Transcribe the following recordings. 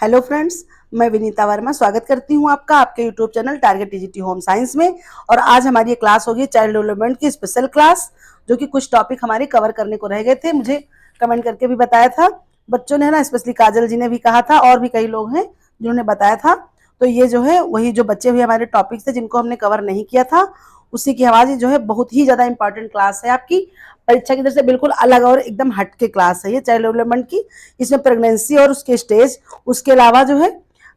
Hello friends, मैं विनीता वर्मा स्वागत करती हूं आपका आपके YouTube channel target TGT home science में। और आज हमारी ये क्लास होगी चाइल्ड डेवलपमेंट की स्पेशल क्लास, जो कि कुछ टॉपिक हमारे कवर करने को रह गए थे। मुझे कमेंट करके भी बताया था बच्चों ने, है ना, स्पेशली काजल जी ने भी कहा था और भी कई लोग हैं जिन्होंने बताया था। तो ये जो है वही जो बचे हुए हमारे टॉपिक्स थे जिनको हमने कवर नहीं किया था, उसी की हमारी जो है बहुत ही ज्यादा इंपॉर्टेंट क्लास है आपकी। परीक्षा की तरफ से बिल्कुल अलग और एकदम हटके क्लास है ये चाइल्ड डेवलपमेंट की। इसमें प्रेगनेंसी और उसके स्टेज, उसके अलावा जो है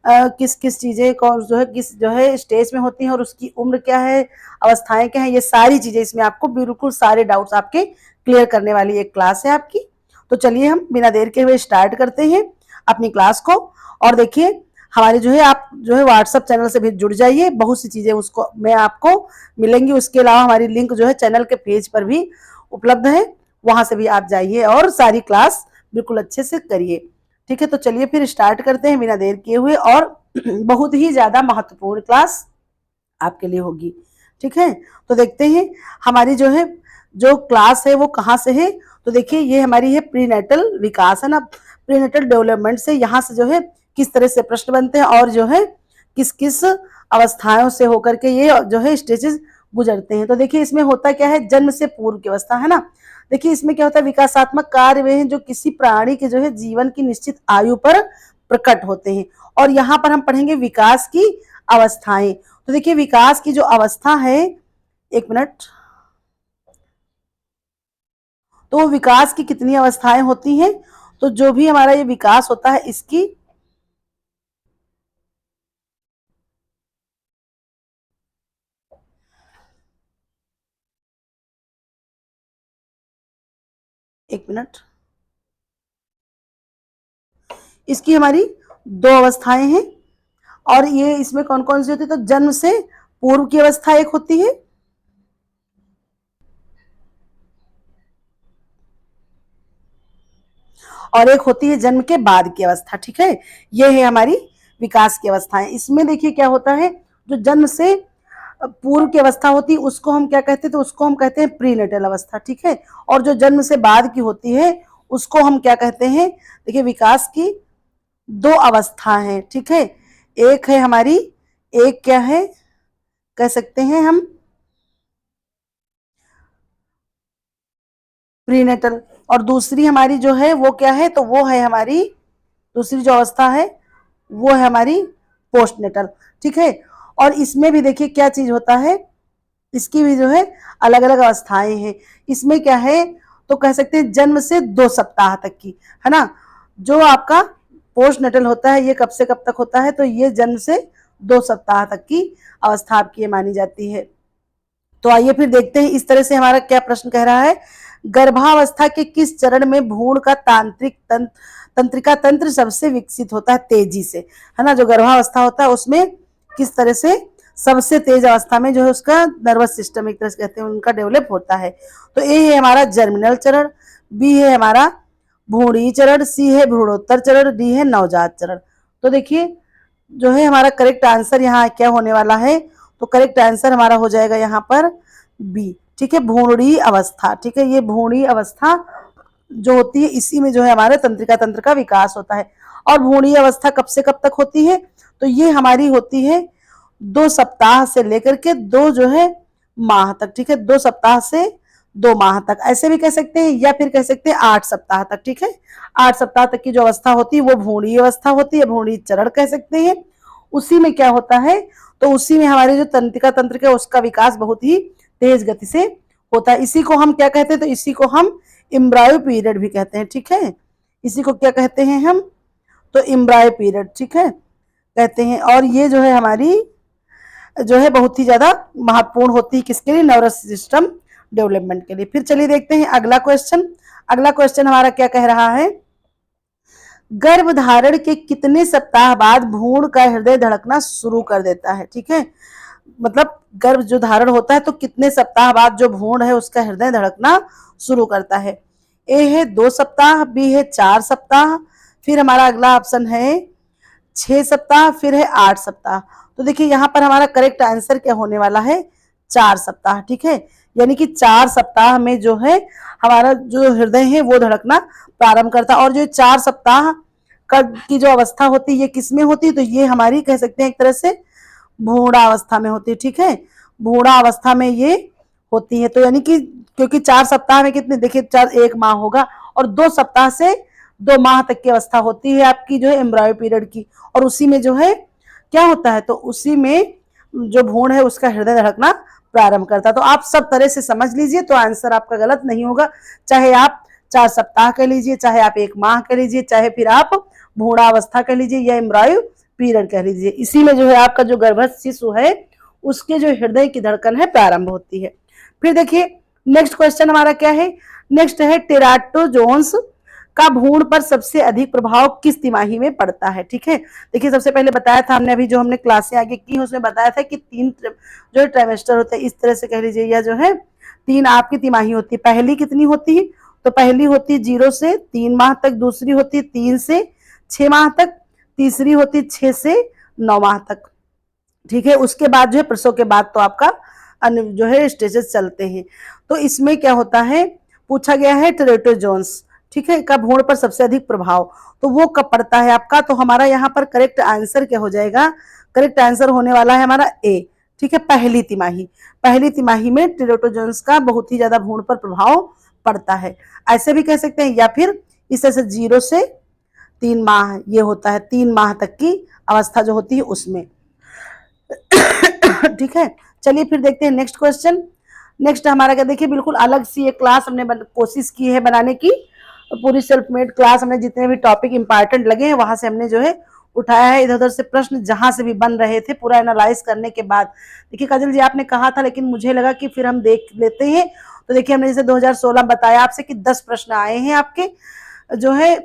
किस किस चीजें कौन जो है किस जो है स्टेज में होती हैं और उसकी उम्र क्या है, अवस्थाएं क्या है, ये सारी चीजें इसमें आपको बिल्कुल सारे डाउट्स आपके क्लियर करने वाली एक क्लास है आपकी। तो चलिए हम बिना देर के हुए स्टार्ट करते हैं अपनी क्लास को। और देखिए हमारे जो है आप जो है व्हाट्सएप चैनल से भी जुड़ जाइए, बहुत सी चीजें उसको में आपको मिलेंगी। उसके अलावा हमारी लिंक जो है चैनल के पेज पर भी उपलब्ध है, वहां से भी आप जाइए और सारी क्लास बिल्कुल अच्छे से करिए। ठीक है, तो चलिए फिर स्टार्ट करते हैं बिना देर किए हुए। और बहुत ही ज्यादा महत्वपूर्ण क्लास आपके लिए होगी। ठीक है, तो देखते हैं हमारी जो क्लास है वो कहाँ से है। तो देखिए ये हमारी है प्रीनेटल विकास, है ना, प्रीनेटल डेवलपमेंट से यहाँ से जो है किस तरह से प्रश्न बनते हैं और जो है किस किस अवस्थाओं से होकर के ये जो है स्टेजेस गुजरते हैं। तो देखिए इसमें होता क्या है, जन्म से पूर्व की अवस्था, है ना। देखिए इसमें क्या होता है, विकासात्मक कार्य वे हैं जो किसी प्राणी के जो है जीवन की निश्चित आयु पर प्रकट होते हैं। और यहाँ पर हम पढ़ेंगे विकास की अवस्थाएं। तो देखिए विकास की जो अवस्था है, एक मिनट, तो विकास की कितनी अवस्थाएं होती हैं। तो जो भी हमारा ये विकास होता है इसकी एक मिनट, इसकी हमारी दो अवस्थाएं हैं। और ये इसमें कौन कौन सी होती है, तो जन्म से पूर्व की अवस्था एक होती है, और एक होती है जन्म के बाद की अवस्था। ठीक है, ये है हमारी विकास की अवस्थाएं। इसमें देखिए क्या होता है, जो जन्म से पूर्व की अवस्था होती है उसको हम क्या कहते हैं, तो उसको हम कहते हैं प्रीनेटल अवस्था। ठीक है, और जो जन्म से बाद की होती है उसको हम क्या कहते हैं, देखिए विकास की दो अवस्था है। ठीक है, एक है हमारी, एक क्या है कह सकते हैं हम प्रीनेटल, और दूसरी हमारी जो है वो क्या है, तो वो है हमारी दूसरी जो अवस्था है वो है हमारी पोस्टनेटल। ठीक है, और इसमें भी देखिए क्या चीज होता है, इसकी भी जो है अलग अलग अवस्थाएं हैं। इसमें क्या है, तो कह सकते हैं जन्म से 2 सप्ताह तक की, है ना। जो आपका पोस्ट नेटल होता है ये कब से कब तक होता है, तो ये जन्म से 2 सप्ताह तक की अवस्था आपकी ये मानी जाती है। तो आइए फिर देखते हैं इस तरह से हमारा क्या प्रश्न कह रहा है, गर्भावस्था के किस चरण में भ्रूण का तंत्रिका तंत्र सबसे विकसित होता है तेजी से, है ना। जो गर्भावस्था होता है उसमें किस तरह से सबसे तेज अवस्था में जो है उसका नर्वस सिस्टम एक तरह से कहते हैं उनका डेवलप होता है। तो ए है हमारा जर्मिनल चरण, बी है हमारा भ्रूणीय चरण, सी है भ्रूणोत्तर चरण, डी है नवजात चरण। तो देखिए जो है हमारा करेक्ट आंसर यहाँ क्या होने वाला है, तो करेक्ट आंसर हमारा हो जाएगा यहाँ पर बी। ठीक है, भ्रूणीय अवस्था। ठीक है, ये भ्रूणीय अवस्था जो होती है इसी में जो है हमारे तंत्रिका तंत्र का विकास होता है। और भ्रूणीय अवस्था कब से कब तक होती है, तो ये हमारी होती है 2 सप्ताह से लेकर के 2 माह तक। ठीक है, 2 सप्ताह से 2 माह तक, ऐसे भी कह सकते हैं, या फिर कह सकते हैं 8 सप्ताह तक। ठीक है, 8 सप्ताह तक की जो अवस्था होती है वो भ्रूणीय अवस्था होती है, भ्रूणीय चरण कह सकते हैं। उसी में क्या होता है, तो उसी में हमारे जो तंत्रिका तंत्र का उसका विकास बहुत ही तेज गति से होता है। इसी को हम क्या कहते हैं, तो इसी को हम इम्ब्रायो पीरियड भी कहते हैं। ठीक है, इसी को क्या कहते हैं हम, तो इम्ब्रायो पीरियड, ठीक है, कहते हैं। और ये जो है हमारी जो है बहुत ही ज्यादा महत्वपूर्ण होती है किसके लिए, नर्वस सिस्टम डेवलपमेंट के लिए। फिर चलिए देखते हैं अगला क्वेश्चन। अगला क्वेश्चन हमारा क्या कह रहा है, गर्भधारण के कितने सप्ताह बाद भ्रूण का हृदय धड़कना शुरू कर देता है। ठीक है, मतलब गर्भ जो धारण होता है तो कितने सप्ताह बाद जो भ्रूण है उसका हृदय धड़कना शुरू करता है। ए है 2 सप्ताह, बी है 4 सप्ताह, फिर हमारा अगला ऑप्शन है 6 सप्ताह, फिर है 8 सप्ताह। तो देखिए यहाँ पर हमारा करेक्ट आंसर क्या होने वाला है, 4 सप्ताह। ठीक है, यानी कि 4 सप्ताह में जो है हमारा जो हृदय है वो धड़कना प्रारंभ करता है। और जो 4 सप्ताह की जो अवस्था होती है ये किस में होती है, तो ये हमारी कह सकते हैं एक तरह से भ्रूणावस्था में होती है। ठीक है, भ्रूणावस्था में ये होती है। तो यानी कि क्योंकि 4 सप्ताह में कितने, देखिए 1 माह होगा और 2 सप्ताह से 2 माह तक की अवस्था होती है आपकी जो है एम्ब्रायो पीरियड की, और उसी में जो है क्या होता है, तो उसी में जो भ्रूण है उसका हृदय धड़कना प्रारंभ करता है। तो आप सब तरह से समझ लीजिए, तो आंसर आपका गलत नहीं होगा। चाहे आप 4 सप्ताह कह लीजिए, चाहे आप 1 माह कह लीजिए, चाहे फिर आप भ्रूणावस्था कह लीजिए या एम्ब्रायो पीरियड कह लीजिए, इसी में जो है आपका जो गर्भस्थ शिशु है उसके जो हृदय की धड़कन है प्रारंभ होती है। फिर देखिए नेक्स्ट क्वेश्चन हमारा क्या है, नेक्स्ट है टेराटोजोन्स का भ्रूण पर सबसे अधिक प्रभाव किस तिमाही में पड़ता है। ठीक है, देखिए सबसे पहले बताया था हमने, अभी जो हमने क्लासें आगे की उसमें बताया था कि 3 जो ट्राइमेस्टर होते हैं, इस तरह से कह लीजिए, या जो है 3 आपकी तिमाही होती है। पहली कितनी होती है, तो पहली होती है 0 से 3 माह तक, दूसरी होती है 3 से 6 माह तक, तीसरी होती है 6 से 9 माह तक। ठीक है, उसके बाद जो है प्रसव के बाद तो आपका जो है स्टेजेस चलते हैं। तो इसमें क्या होता है, पूछा गया है टेराटोजोन्स, ठीक है, का भ्रूण पर सबसे अधिक प्रभाव, तो वो कब पड़ता है आपका, तो हमारा यहाँ पर करेक्ट आंसर क्या हो जाएगा, करेक्ट आंसर होने वाला है हमारा ए। ठीक है, पहली तिमाही, पहली तिमाही में टेराटोजोन्स का बहुत ही ज्यादा भ्रूण पर प्रभाव पड़ता है, ऐसे भी कह सकते हैं, या फिर इस तरह से 0 से 3 माह ये होता है, 3 माह तक की अवस्था जो होती है उसमें। ठीक है, चलिए फिर देखते हैं नेक्स्ट क्वेश्चन। नेक्स्ट हमारा क्या, देखिए बिल्कुल अलग सी एक क्लास हमने कोशिश की है बनाने की, पूरी सेल्फ मेड क्लास हमने जितने भी टॉपिक इंपॉर्टेंट लगे हैं वहां से हमने जो है उठाया है, इधर उधर से प्रश्न जहां से भी बन रहे थे पूरा एनालाइज करने के बाद। देखिए काजल जी आपने कहा था, लेकिन मुझे लगा कि फिर हम देख लेते हैं, तो देखिए हमने जैसे 2016 बताया आपसे कि 10 प्रश्न आए हैं आपके जो है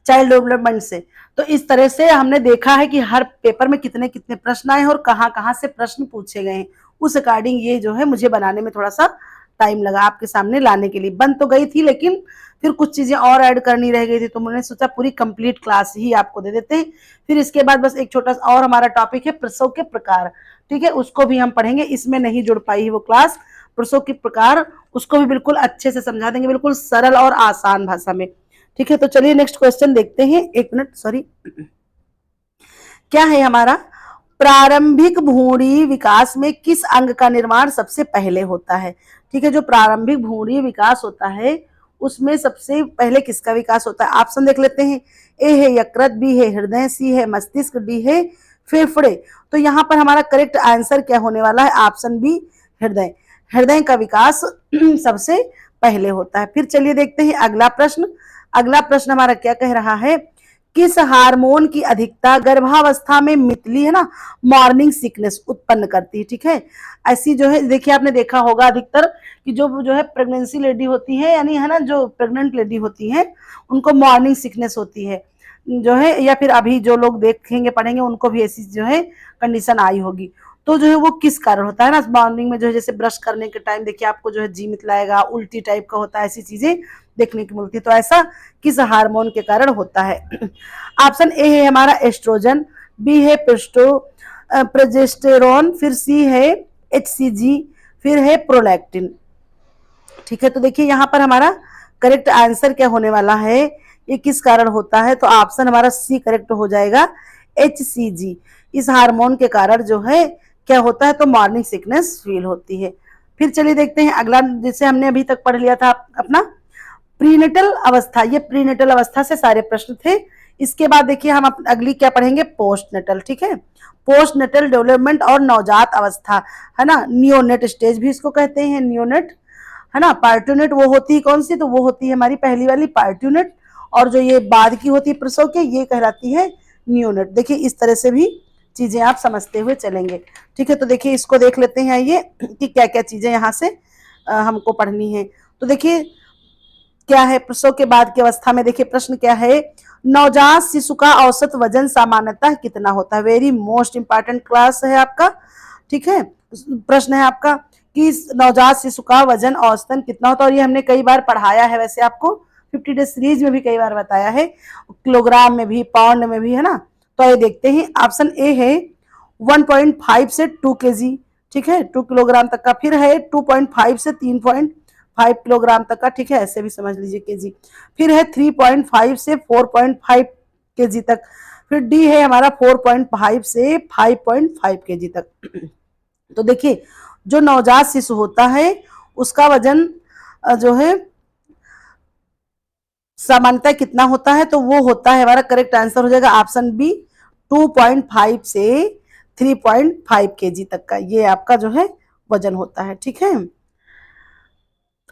चाइल्ड डेवलपमेंट से। तो इस तरह से हमने देखा है कि हर पेपर में कितने कितने प्रश्न आए हैं और कहाँ कहाँ से प्रश्न पूछे गए हैं, उस अकॉर्डिंग ये जो है मुझे बनाने में थोड़ा सा टाइम लगा, आपके सामने लाने के लिए। बन तो गई थी लेकिन फिर कुछ चीजें और ऐड करनी रह गई थी, तो मैंने सोचा पूरी कंप्लीट क्लास ही आपको दे देते हैं। फिर इसके बाद बस एक छोटा सा और हमारा टॉपिक है प्रसव के प्रकार। ठीक है, उसको भी हम पढ़ेंगे, इसमें नहीं जुड़ पाई है वो क्लास, प्रसव के प्रकार, उसको भी बिल्कुल अच्छे से समझा देंगे, बिल्कुल सरल और आसान भाषा में। ठीक है, तो चलिए नेक्स्ट क्वेश्चन देखते हैं, एक मिनट सॉरी, क्या है हमारा, प्रारंभिक भ्रूणीय विकास में किस अंग का निर्माण सबसे पहले होता है। ठीक है, जो प्रारंभिक भ्रूणीय विकास होता है उसमें सबसे पहले किसका विकास होता है, ऑप्शन देख लेते हैं। ए है यकृत, बी है हृदय, सी है मस्तिष्क, डी है फेफड़े। तो यहाँ पर हमारा करेक्ट आंसर क्या होने वाला है, ऑप्शन बी हृदय, हृदय का विकास सबसे पहले होता है। फिर चलिए देखते हैं अगला प्रश्न। अगला प्रश्न हमारा क्या कह रहा है, किस हार्मोन की अधिकता गर्भावस्था में मितली है ना मॉर्निंग सिकनेस उत्पन्न करती है। ठीक है, ऐसी जो है देखिए आपने देखा होगा अधिकतर कि जो है प्रेगनेंसी लेडी होती है, यानी है ना जो प्रेग्नेंट लेडी होती है उनको मॉर्निंग सिकनेस होती है जो है, या फिर अभी जो लोग देखेंगे पढ़ेंगे उनको भी ऐसी जो है कंडीशन आई होगी। तो जो है वो किस कारण होता है ना, मॉर्निंग में जो है जैसे ब्रश करने के टाइम देखिए आपको जो है जी मितलाएगा, उल्टी टाइप का होता है, ऐसी चीजें देखने को मिलती है। तो ऐसा किस हार्मोन के कारण होता है। ऑप्शन ए है हमारा एस्ट्रोजन, बी है प्रोजेस्टेरोन, फिर सी है HCG, फिर है प्रोलैक्टिन। ठीक है, तो देखिए यहाँ पर हमारा करेक्ट आंसर क्या होने वाला है, ये किस कारण होता है, तो ऑप्शन हमारा सी करेक्ट हो जाएगा, HCG। इस हार्मोन के कारण जो है क्या होता है, तो मॉर्निंग सिकनेस फील होती है। फिर चलिए देखते हैं अगला, जिसे हमने अभी तक पढ़ लिया था अपना प्रीनेटल अवस्था, ये प्रीनेटल अवस्था से सारे प्रश्न थे। इसके बाद देखिए हम अगली क्या पढ़ेंगे, पोस्टनेटल। ठीक है, पोस्टनेटल डेवलपमेंट और नवजात अवस्था है ना, नियोनेट स्टेज भी इसको कहते हैं, नियोनेट है ना। पार्ट्यूनेट वो होती है कौन सी, तो वो होती है हमारी पहली वाली पार्ट्यूनेट, और जो ये बाद की होती है प्रसव के ये कहलाती है नियोनेट। देखिए इस तरह से भी चीजें आप समझते हुए चलेंगे। ठीक है, तो देखिए इसको देख लेते हैं ये कि क्या क्या चीजें यहाँ से हमको पढ़नी है। तो देखिए क्या है प्रसव के बाद की अवस्था में, देखिए प्रश्न क्या है, नवजात शिशु का औसत वजन सामान्यतः कितना होता है। वेरी मोस्ट इंपॉर्टेंट क्लास है आपका। ठीक है, प्रश्न है आपका कि नवजात शिशु का वजन औसतन कितना होता है, और ये हमने कई बार पढ़ाया है, वैसे आपको 50 डे सीरीज में भी कई बार बताया है, किलोग्राम में भी पाउंड में भी है ना। तो ये देखते हैं, ऑप्शन ए है 1.5 से 2 kg। ठीक है, 2 किलोग्राम तक का, फिर है 2.5 से 3.5 किलोग्राम तक का, ठीक है, ऐसे भी समझ लीजिए केजी। फिर है 3.5 से 4.5 केजी तक। फिर डी है हमारा 4.5 से 5.5 केजी तक। तो देखिए जो नवजात शिशु होता है उसका वजन जो है सामान्यतः कितना होता है, तो वो होता है, हमारा करेक्ट आंसर हो जाएगा ऑप्शन बी 2.5 से 3.5 केजी तक का, ये आपका जो है वजन होता है, ठीक है,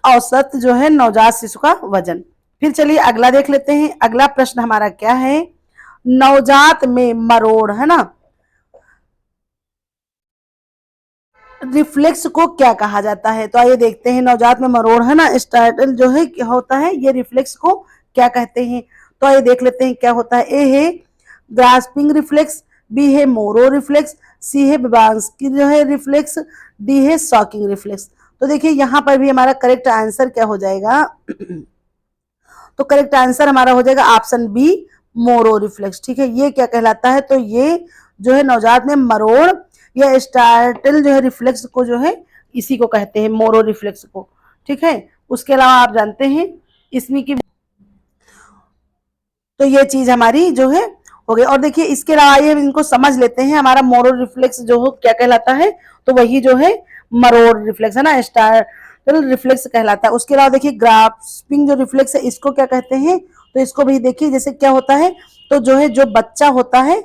औसत जो है नवजात शिशु का वजन। फिर चलिए अगला देख लेते हैं। अगला प्रश्न हमारा क्या है, नवजात में मरोड़, है ना, रिफ्लेक्स को क्या कहा जाता है, तो आइए देखते हैं। नवजात में मरोड़, है ना, स्टार्टल जो है क्या होता है, ये रिफ्लेक्स को क्या कहते हैं, तो आइए देख लेते हैं क्या होता है। ए है ग्रास्पिंग रिफ्लेक्स, बी है मोरो रिफ्लेक्स, सी है बेबांस्की जो है रिफ्लेक्स, डी है सॉकिंग रिफ्लेक्स। तो देखिए यहाँ पर भी हमारा करेक्ट आंसर क्या हो जाएगा, तो करेक्ट आंसर हमारा हो जाएगा ऑप्शन बी मोरो रिफ्लेक्स, ठीक है। ये क्या कहलाता है, तो ये जो है नवजात में मरोड़ या स्टार्टल जो है रिफ्लेक्स को जो है इसी को कहते हैं, मोरो रिफ्लेक्स को, ठीक है। उसके अलावा आप जानते हैं इसमें की, तो ये चीज हमारी जो है हो गई। और देखिए इसके अलावा ये इनको समझ लेते हैं, हमारा मोरो रिफ्लेक्स जो हो क्या कहलाता है, तो वही जो है मरोड़ रिफ्लेक्स, है ना, स्टार्टल रिफ्लेक्स कहलाता है। उसके अलावा देखिए ग्रास्पिंग जो रिफ्लेक्स है इसको क्या कहते हैं, तो इसको भी देखिए जैसे क्या होता है, तो जो है जो बच्चा होता है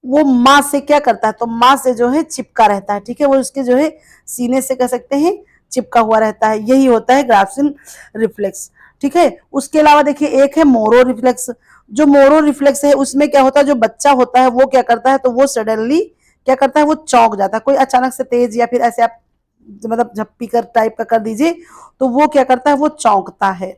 वो माँ से क्या करता है, तो माँ से जो है चिपका रहता है, ठीक है, वो उसके जो है सीने से कह सकते हैं चिपका हुआ रहता है, यही होता है ग्रास्पिंग रिफ्लेक्स, ठीक है। उसके अलावा देखिए एक है मोरो रिफ्लेक्स। जो मोरो रिफ्लेक्स है उसमें क्या होता है, जो बच्चा होता है वो क्या करता है, तो वो सडनली क्या करता है, वो चौंक जाता है, कोई अचानक से तेज या फिर ऐसे आप मतलब झप्पी कर टाइप का कर दीजिए, तो वो क्या करता है, वो चौंकता है,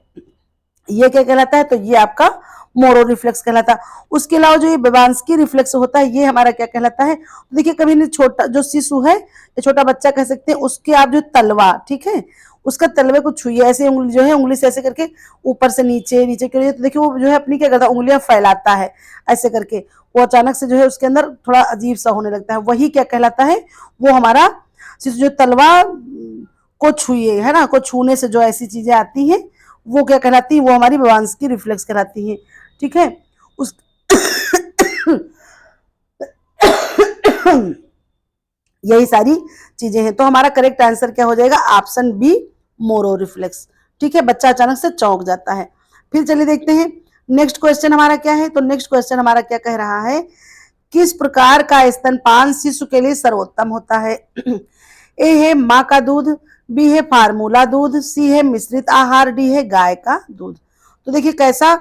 ये क्या कहलाता है, तो ये आपका मोरो रिफ्लेक्स कहलाता है। उसके अलावा जो ये बेबांस्की रिफ्लेक्स होता है ये हमारा क्या कहलाता है, तो देखिए कभी नहीं, छोटा जो शिशु है या छोटा बच्चा कह सकते हैं, उसके आप जो तलवा, ठीक है, उसका तलवे को छुइए, ऐसे उंगली जो है उंगली से ऐसे करके ऊपर से नीचे नीचे करिए, तो देखिए वो जो है अपनी क्या करता है, उंगलियां फैलाता है ऐसे करके, वो अचानक से जो है उसके अंदर थोड़ा अजीब सा होने लगता है, वही क्या कहलाता है, वो हमारा शिशु जो तलवा को छुइए, है ना, को छूने से जो ऐसी चीजें आती हैं वो क्या कहलाती है, वो हमारी बेबांस्की रिफ्लेक्स कहलाती है, ठीक है। उस यही सारी चीजें हैं, तो हमारा करेक्ट आंसर क्या हो जाएगा, ऑप्शन बी मोरो रिफ्लेक्स, ठीक है, बच्चा अचानक से चौंक जाता है। फिर चलिए देखते हैं नेक्स्ट क्वेश्चन हमारा क्या है, तो नेक्स्ट क्वेश्चन हमारा क्या कह रहा है, किस प्रकार का स्तनपान शिशु के लिए सर्वोत्तम होता है। ए है माँ का दूध, बी है फार्मूला दूध, सी है मिश्रित आहार, डी है गाय का दूध। तो देखिए कैसा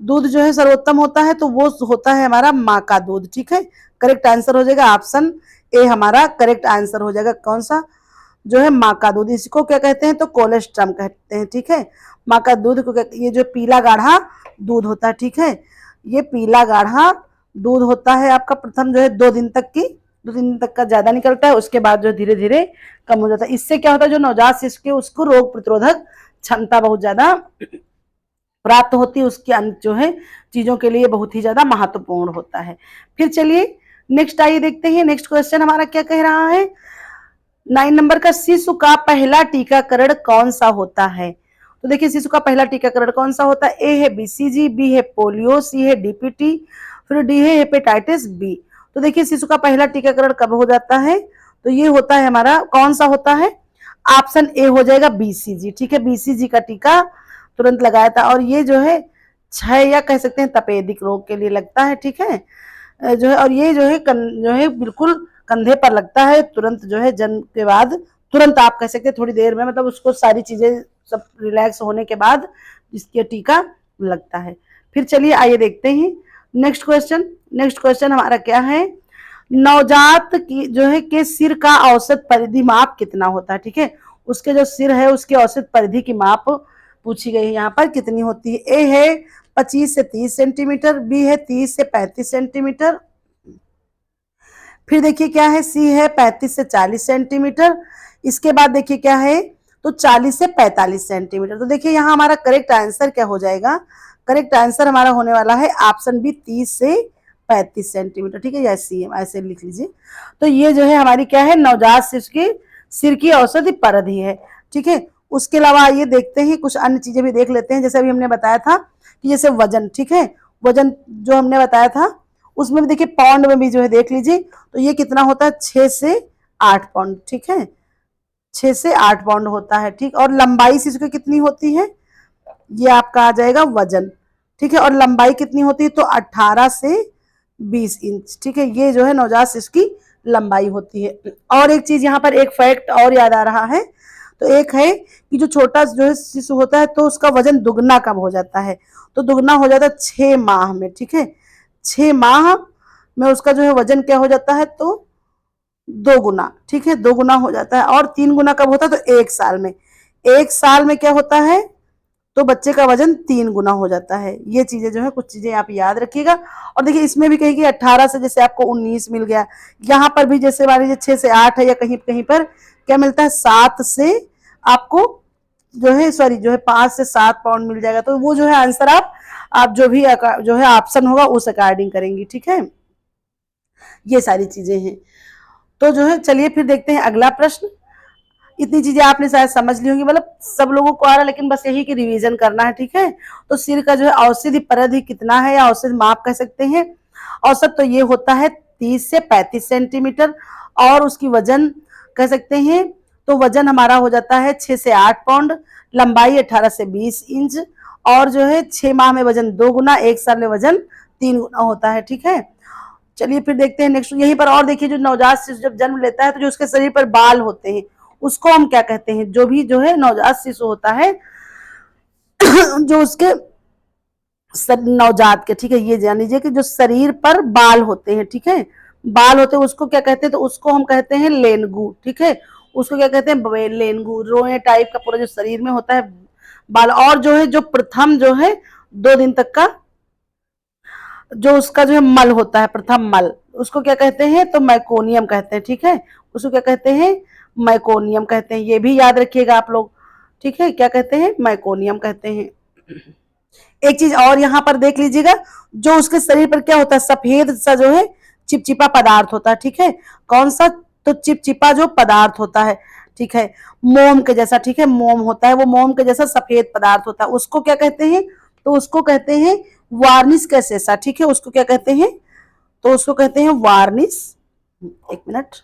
दूध जो है सर्वोत्तम होता है, तो वो होता है हमारा माँ का दूध, ठीक है। करेक्ट आंसर हो जाएगा ऑप्शन ए, हमारा करेक्ट आंसर हो जाएगा कौन सा, जो है माँ का दूध। इसको क्या कहते हैं, तो कोलेस्ट्रम कहते हैं, ठीक है। माँ का दूध को ये जो पीला गाढ़ा दूध होता है, ठीक है, ये पीला गाढ़ा दूध होता है आपका, प्रथम जो है 2 दिन तक की, 2 दिन तक का ज्यादा निकलता है, उसके बाद जो धीरे धीरे कम हो जाता है। इससे क्या होता है, जो नवजात शिशु के उसको रोग प्रतिरोधक क्षमता बहुत ज्यादा प्राप्त होती है, उसकी जो है चीजों के लिए बहुत ही ज्यादा महत्वपूर्ण होता है। फिर चलिए नेक्स्ट आइए देखते हैं, नेक्स्ट क्वेश्चन हमारा क्या कह रहा है, 9 नंबर का, शिशु का पहला टीकाकरण कौन सा होता है। तो देखिए शिशु का पहला टीकाकरण कौन सा होता है, ए है बीसीजी, बी है पोलियो, सी है डीपीटी, फिर डी है हेपेटाइटिस बी। तो देखिए शिशु का पहला टीकाकरण कब हो जाता है, तो ये होता है हमारा कौन सा होता है, ऑप्शन ए हो जाएगा बीसीजी, ठीक है, बीसीजी का टीका तुरंत लगाया था, और ये जो है क्षय या कह सकते हैं तपेदिक रोग के लिए लगता है, ठीक है, जो है, और ये जो है जो है बिल्कुल कंधे पर लगता है, तुरंत जो है जन्म के बाद, तुरंत आप कह सकते हैं थोड़ी देर में, मतलब उसको सारी चीजें सब रिलैक्स होने के बाद इसके टीका लगता है। फिर चलिए आइए देखते हैं नेक्स्ट क्वेश्चन। नेक्स्ट क्वेश्चन हमारा क्या है, नवजात की जो है के सिर का औसत परिधि माप कितना होता है, ठीक है, उसके जो सिर है उसकी औसत परिधि की माप पूछी गई है यहाँ पर, कितनी होती है। ए है 25 से 30 सेंटीमीटर, बी है 30 से 35 सेंटीमीटर, फिर देखिए क्या है, सी है 35 से 40 सेंटीमीटर, इसके बाद देखिए क्या है, तो 40 से 45 सेंटीमीटर। तो देखिए यहाँ हमारा करेक्ट आंसर क्या हो जाएगा, करेक्ट आंसर हमारा होने वाला है ऑप्शन बी 30 से 35 सेंटीमीटर, ठीक है, या सी ऐसे लिख लीजिए। तो ये जो है हमारी क्या है, नवजात शिशु की सिर की औसत परिधि है, ठीक है। उसके अलावा आइए देखते हैं कुछ अन्य चीजें भी देख लेते हैं। जैसे अभी हमने बताया था कि जैसे वजन, ठीक है, वजन जो हमने बताया था उसमें भी देखिए पाउंड में भी जो है देख लीजिए, तो ये कितना होता है 6 से 8 पाउंड, ठीक है, 6 से 8 पाउंड होता है, ठीक। और लंबाई से इसकी कितनी होती है, ये आपका आ जाएगा वजन, ठीक है। और लंबाई कितनी होती है, तो 18 से 20 इंच, ठीक है, ये जो है नवजात शिशु की लंबाई होती है। और एक चीज यहाँ पर एक फैक्ट और याद आ रहा है, तो एक है कि जो छोटा जो है शिशु होता है तो उसका वजन दुगना कब हो जाता है, तो दुगना हो जाता है 6 माह में, ठीक है, 6 माह में उसका जो है वजन क्या हो जाता है, तो 2 गुना, ठीक है, 2 गुना हो जाता है। और 3 गुना कब होता है, तो 1 साल में, 1 साल में क्या होता है, तो बच्चे का वजन 3 गुना हो जाता है। ये चीजें जो है कुछ चीजें आप याद रखिएगा। और देखिए इसमें भी कहीं 18 से जैसे आपको 19 मिल गया, यहाँ पर भी जैसे मान लीजिए 6 से 8 है, या कहीं कहीं पर क्या मिलता है 7 से आपको जो है सॉरी जो है 5 से 7 पाउंड मिल जाएगा। तो वो जो है आंसर आप जो भी जो है ऑप्शन होगा उस अकॉर्डिंग करेंगी, ठीक है। ये सारी चीजें हैं। तो जो है चलिए फिर देखते हैं अगला प्रश्न। इतनी चीजें आपने शायद समझ ली होंगी, मतलब सब लोगों को आ रहा है, लेकिन बस यही कि रिवीजन करना है, ठीक है। तो सिर का जो है औसत परिधि कितना है, या औसत माप कह सकते हैं, औसत तो ये होता है 30 से 35 सेंटीमीटर। और उसकी वजन कह सकते हैं, तो वजन हमारा हो जाता है 6 से 8 पाउंड, लंबाई 18 से 20 इंच, और जो है 6 माह में वजन 2 गुना, 1 साल में वजन 3 गुना होता है, ठीक है। चलिए फिर देखते हैं नेक्स्ट। यहीं पर और देखिए, जो नवजात शिशु जब जन्म लेता है तो जो उसके शरीर पर बाल होते हैं उसको हम क्या कहते हैं, जो भी जो है नवजात शिशु होता है जो उसके नवजात के, ठीक है, ये जान लीजिए कि जो शरीर पर बाल होते हैं, ठीक है, बाल होते हैं उसको क्या कहते हैं, तो उसको हम कहते हैं लेनगू, ठीक है, उसको क्या कहते हैं लेनगू, रोए टाइप का पूरा जो शरीर में होता है बाल। और जो है जो प्रथम जो है 2 दिन तक का जो उसका जो है मल होता है, प्रथम मल, उसको क्या कहते हैं, तो मैकोनियम कहते हैं, ठीक है, उसको क्या कहते हैं, मैकोनियम कहते हैं। ये भी याद रखिएगा आप लोग, ठीक है, क्या कहते हैं, मैकोनियम कहते हैं। एक चीज और यहाँ पर देख लीजिएगा, जो उसके शरीर पर क्या होता है, सफेद सा जो है चिपचिपा पदार्थ होता है, ठीक है, कौन सा, तो चिपचिपा जो पदार्थ होता है, ठीक है, मोम के जैसा, ठीक है, मोम होता है, वो मोम के जैसा सफेद पदार्थ होता है, उसको क्या कहते हैं, तो उसको कहते हैं वार्निश कैसेसा, ठीक है, उसको क्या कहते हैं, तो उसको कहते हैं वार्निश, एक मिनट,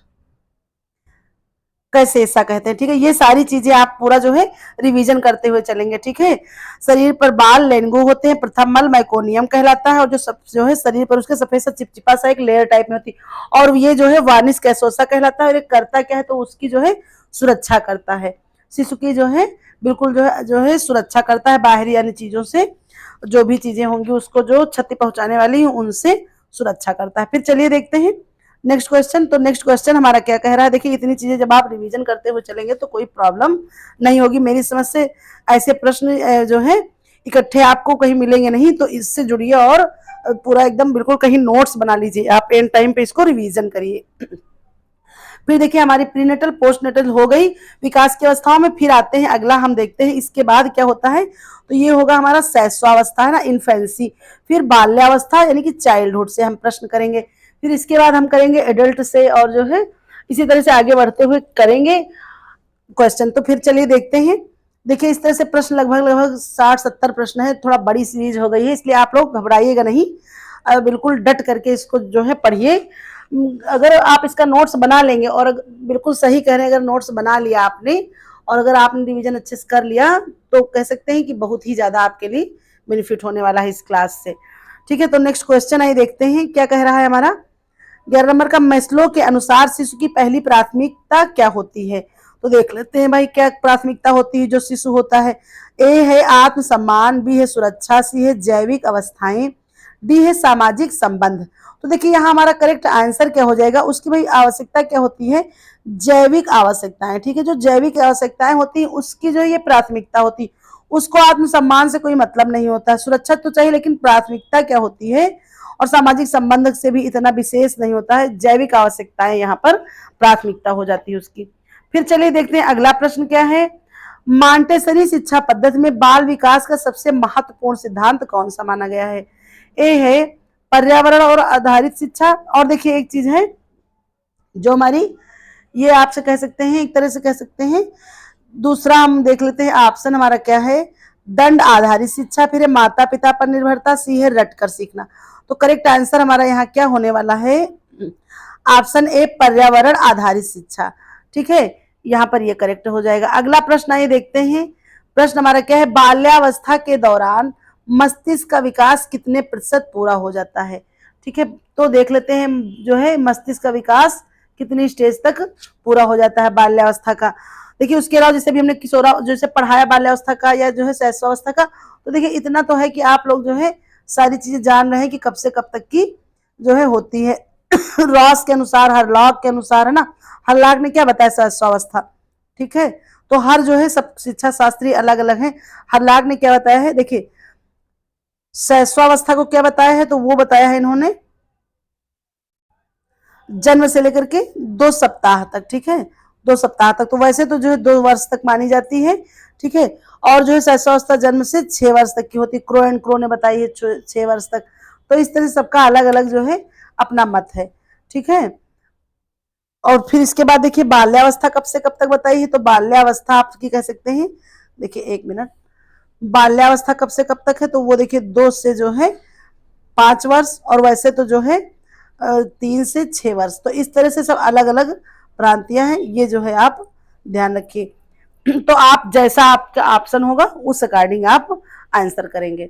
कैसे ऐसा कहते हैं, ठीक है। ये सारी चीजें आप पूरा जो है रिवीजन करते हुए चलेंगे, ठीक है। शरीर पर बाल लेनगू होते हैं, प्रथम मल मैकोनियम कहलाता है, और जो है शरीर पर उसके सफेद सा चिपचिपा सा एक लेयर टाइप में होती है, और ये जो है वार्निश कैसोसा कहलाता है। और ये करता क्या है, तो उसकी जो है सुरक्षा करता है, शिशु की जो है बिल्कुल जो है सुरक्षा करता है बाहरी अन्य चीजों से, जो भी चीजें होंगी उसको जो क्षति पहुंचाने वाली उनसे सुरक्षा करता है। फिर चलिए देखते हैं नेक्स्ट क्वेश्चन। तो नेक्स्ट क्वेश्चन हमारा क्या कह रहा है, देखिए इतनी चीजें जब आप रिवीजन करते हुए चलेंगे तो कोई प्रॉब्लम नहीं होगी। मेरी समझ से ऐसे प्रश्न जो है इकट्ठे आपको कहीं मिलेंगे नहीं, तो इससे जुड़िए और पूरा एकदम बिल्कुल कहीं नोट्स बना लीजिए, आप एंड टाइम पे इसको रिवीजन करिए। फिर देखिए हमारी प्रीनेटल पोस्टनेटल हो गई, विकास की अवस्थाओं में फिर आते हैं अगला, हम देखते हैं इसके बाद क्या होता है। तो ये होगा हमारा शैशवावस्था है ना, इन्फेंसी। फिर बाल्यावस्था यानी कि चाइल्डहुड से हम प्रश्न करेंगे। फिर इसके बाद हम करेंगे एडल्ट से, और जो है इसी तरह से आगे बढ़ते हुए करेंगे क्वेश्चन। तो फिर चलिए देखते हैं। देखिए इस तरह से प्रश्न लगभग 60-70 प्रश्न है, थोड़ा बड़ी सीरीज हो गई है, इसलिए आप लोग घबराइएगा नहीं, बिल्कुल डट करके इसको जो है पढ़िए। अगर आप इसका नोट्स बना लेंगे, और बिल्कुल सही कह रहे हैं, अगर नोट्स बना लिया आपने और अगर आपने रिवीजन अच्छे से कर लिया, तो कह सकते हैं कि बहुत ही ज्यादा आपके लिए बेनिफिट होने वाला है इस क्लास से, ठीक है। तो नेक्स्ट क्वेश्चन आइए देखते हैं क्या कह रहा है हमारा। 11 नंबर का, मैस्लो के अनुसार शिशु की पहली प्राथमिकता क्या होती है। तो देख लेते हैं भाई क्या प्राथमिकता होती है जो शिशु होता है। ए है आत्मसम्मान, बी है सुरक्षा, सी है जैविक अवस्थाएं, डी है सामाजिक संबंध। तो देखिए यहाँ हमारा करेक्ट आंसर क्या हो जाएगा, उसकी भाई आवश्यकता क्या होती है, जैविक आवश्यकताएं, ठीक है। जो जैविक आवश्यकताएं होती है उसकी जो ये प्राथमिकता होती है, उसको आत्मसम्मान से कोई मतलब नहीं होता है, सुरक्षा तो चाहिए लेकिन प्राथमिकता क्या होती है, और सामाजिक संबंध से भी इतना विशेष नहीं होता है, जैविक आवश्यकताएं यहाँ पर प्राथमिकता हो जाती है उसकी। फिर चलिए देखते हैं अगला प्रश्न क्या है। मांटेसरी शिक्षा पद्धति में बाल विकास का सबसे महत्वपूर्ण सिद्धांत कौन सा माना गया है। ए है पर्यावरण और आधारित शिक्षा, और देखिए एक चीज है जो हमारी ये आपसे कह सकते हैं, एक तरह से कह सकते हैं दूसरा हम देख लेते हैं, ऑप्शन हमारा क्या है, दंड आधारित शिक्षा, फिर है माता पिता पर निर्भरता, सी है रट कर सीखना। तो करेक्ट आंसर हमारा यहाँ क्या होने वाला है, ऑप्शन ए पर्यावरण आधारित शिक्षा। ठीक है, यहाँ पर ये करेक्ट हो जाएगा। अगला प्रश्न आइए देखते हैं। प्रश्न हमारा क्या है, बाल्यावस्था के दौरान मस्तिष्क का विकास कितने प्रतिशत पूरा हो जाता है। ठीक है, तो देख लेते हैं जो है मस्तिष्क का विकास कितनी स्टेज तक पूरा हो जाता है बाल्यावस्था का। देखिए उसके अलावा जैसे भी हमने किशोरा जैसे पढ़ाया बाल्यावस्था का या जो है शैशवावस्था का, तो देखिए इतना तो है कि आप लोग जो है सारी चीजें जान रहे हैं कि कब से कब तक की जो है होती है। रॉस के अनुसार, हरलॉग के अनुसार, है ना, हरलॉग ने क्या बताया, शैशवावस्था। ठीक है, तो हर जो है सब शिक्षा शास्त्री अलग अलग हैं। हरलॉग ने क्या बताया है, देखिए शैशवावस्था को क्या बताया है, तो वो बताया है इन्होंने जन्म से लेकर के 2 सप्ताह तक। ठीक है, 2 सप्ताह तक, तो वैसे तो जो है 2 वर्ष तक मानी जाती है। ठीक है, और जो है शैशवावस्था जन्म से 6 वर्ष तक की होती है, क्रो एंड क्रो ने बताई है 6 वर्ष तक। तो इस तरह से सबका अलग अलग जो है अपना मत है। ठीक है, और फिर इसके बाद देखिए बाल्यावस्था कब से कब तक बताई है, तो बाल्यावस्था आप कह सकते हैं, देखिए 1 मिनट, बाल्यावस्था कब से कब तक है, तो वो देखिए 2 से जो है 5 वर्ष, और वैसे तो जो है 3 से 6 वर्ष। तो इस तरह से सब अलग अलग प्रांतियां हैं, ये जो है आप ध्यान रखिए। तो आप जैसा आपका ऑप्शन होगा उस अकॉर्डिंग आप आंसर करेंगे।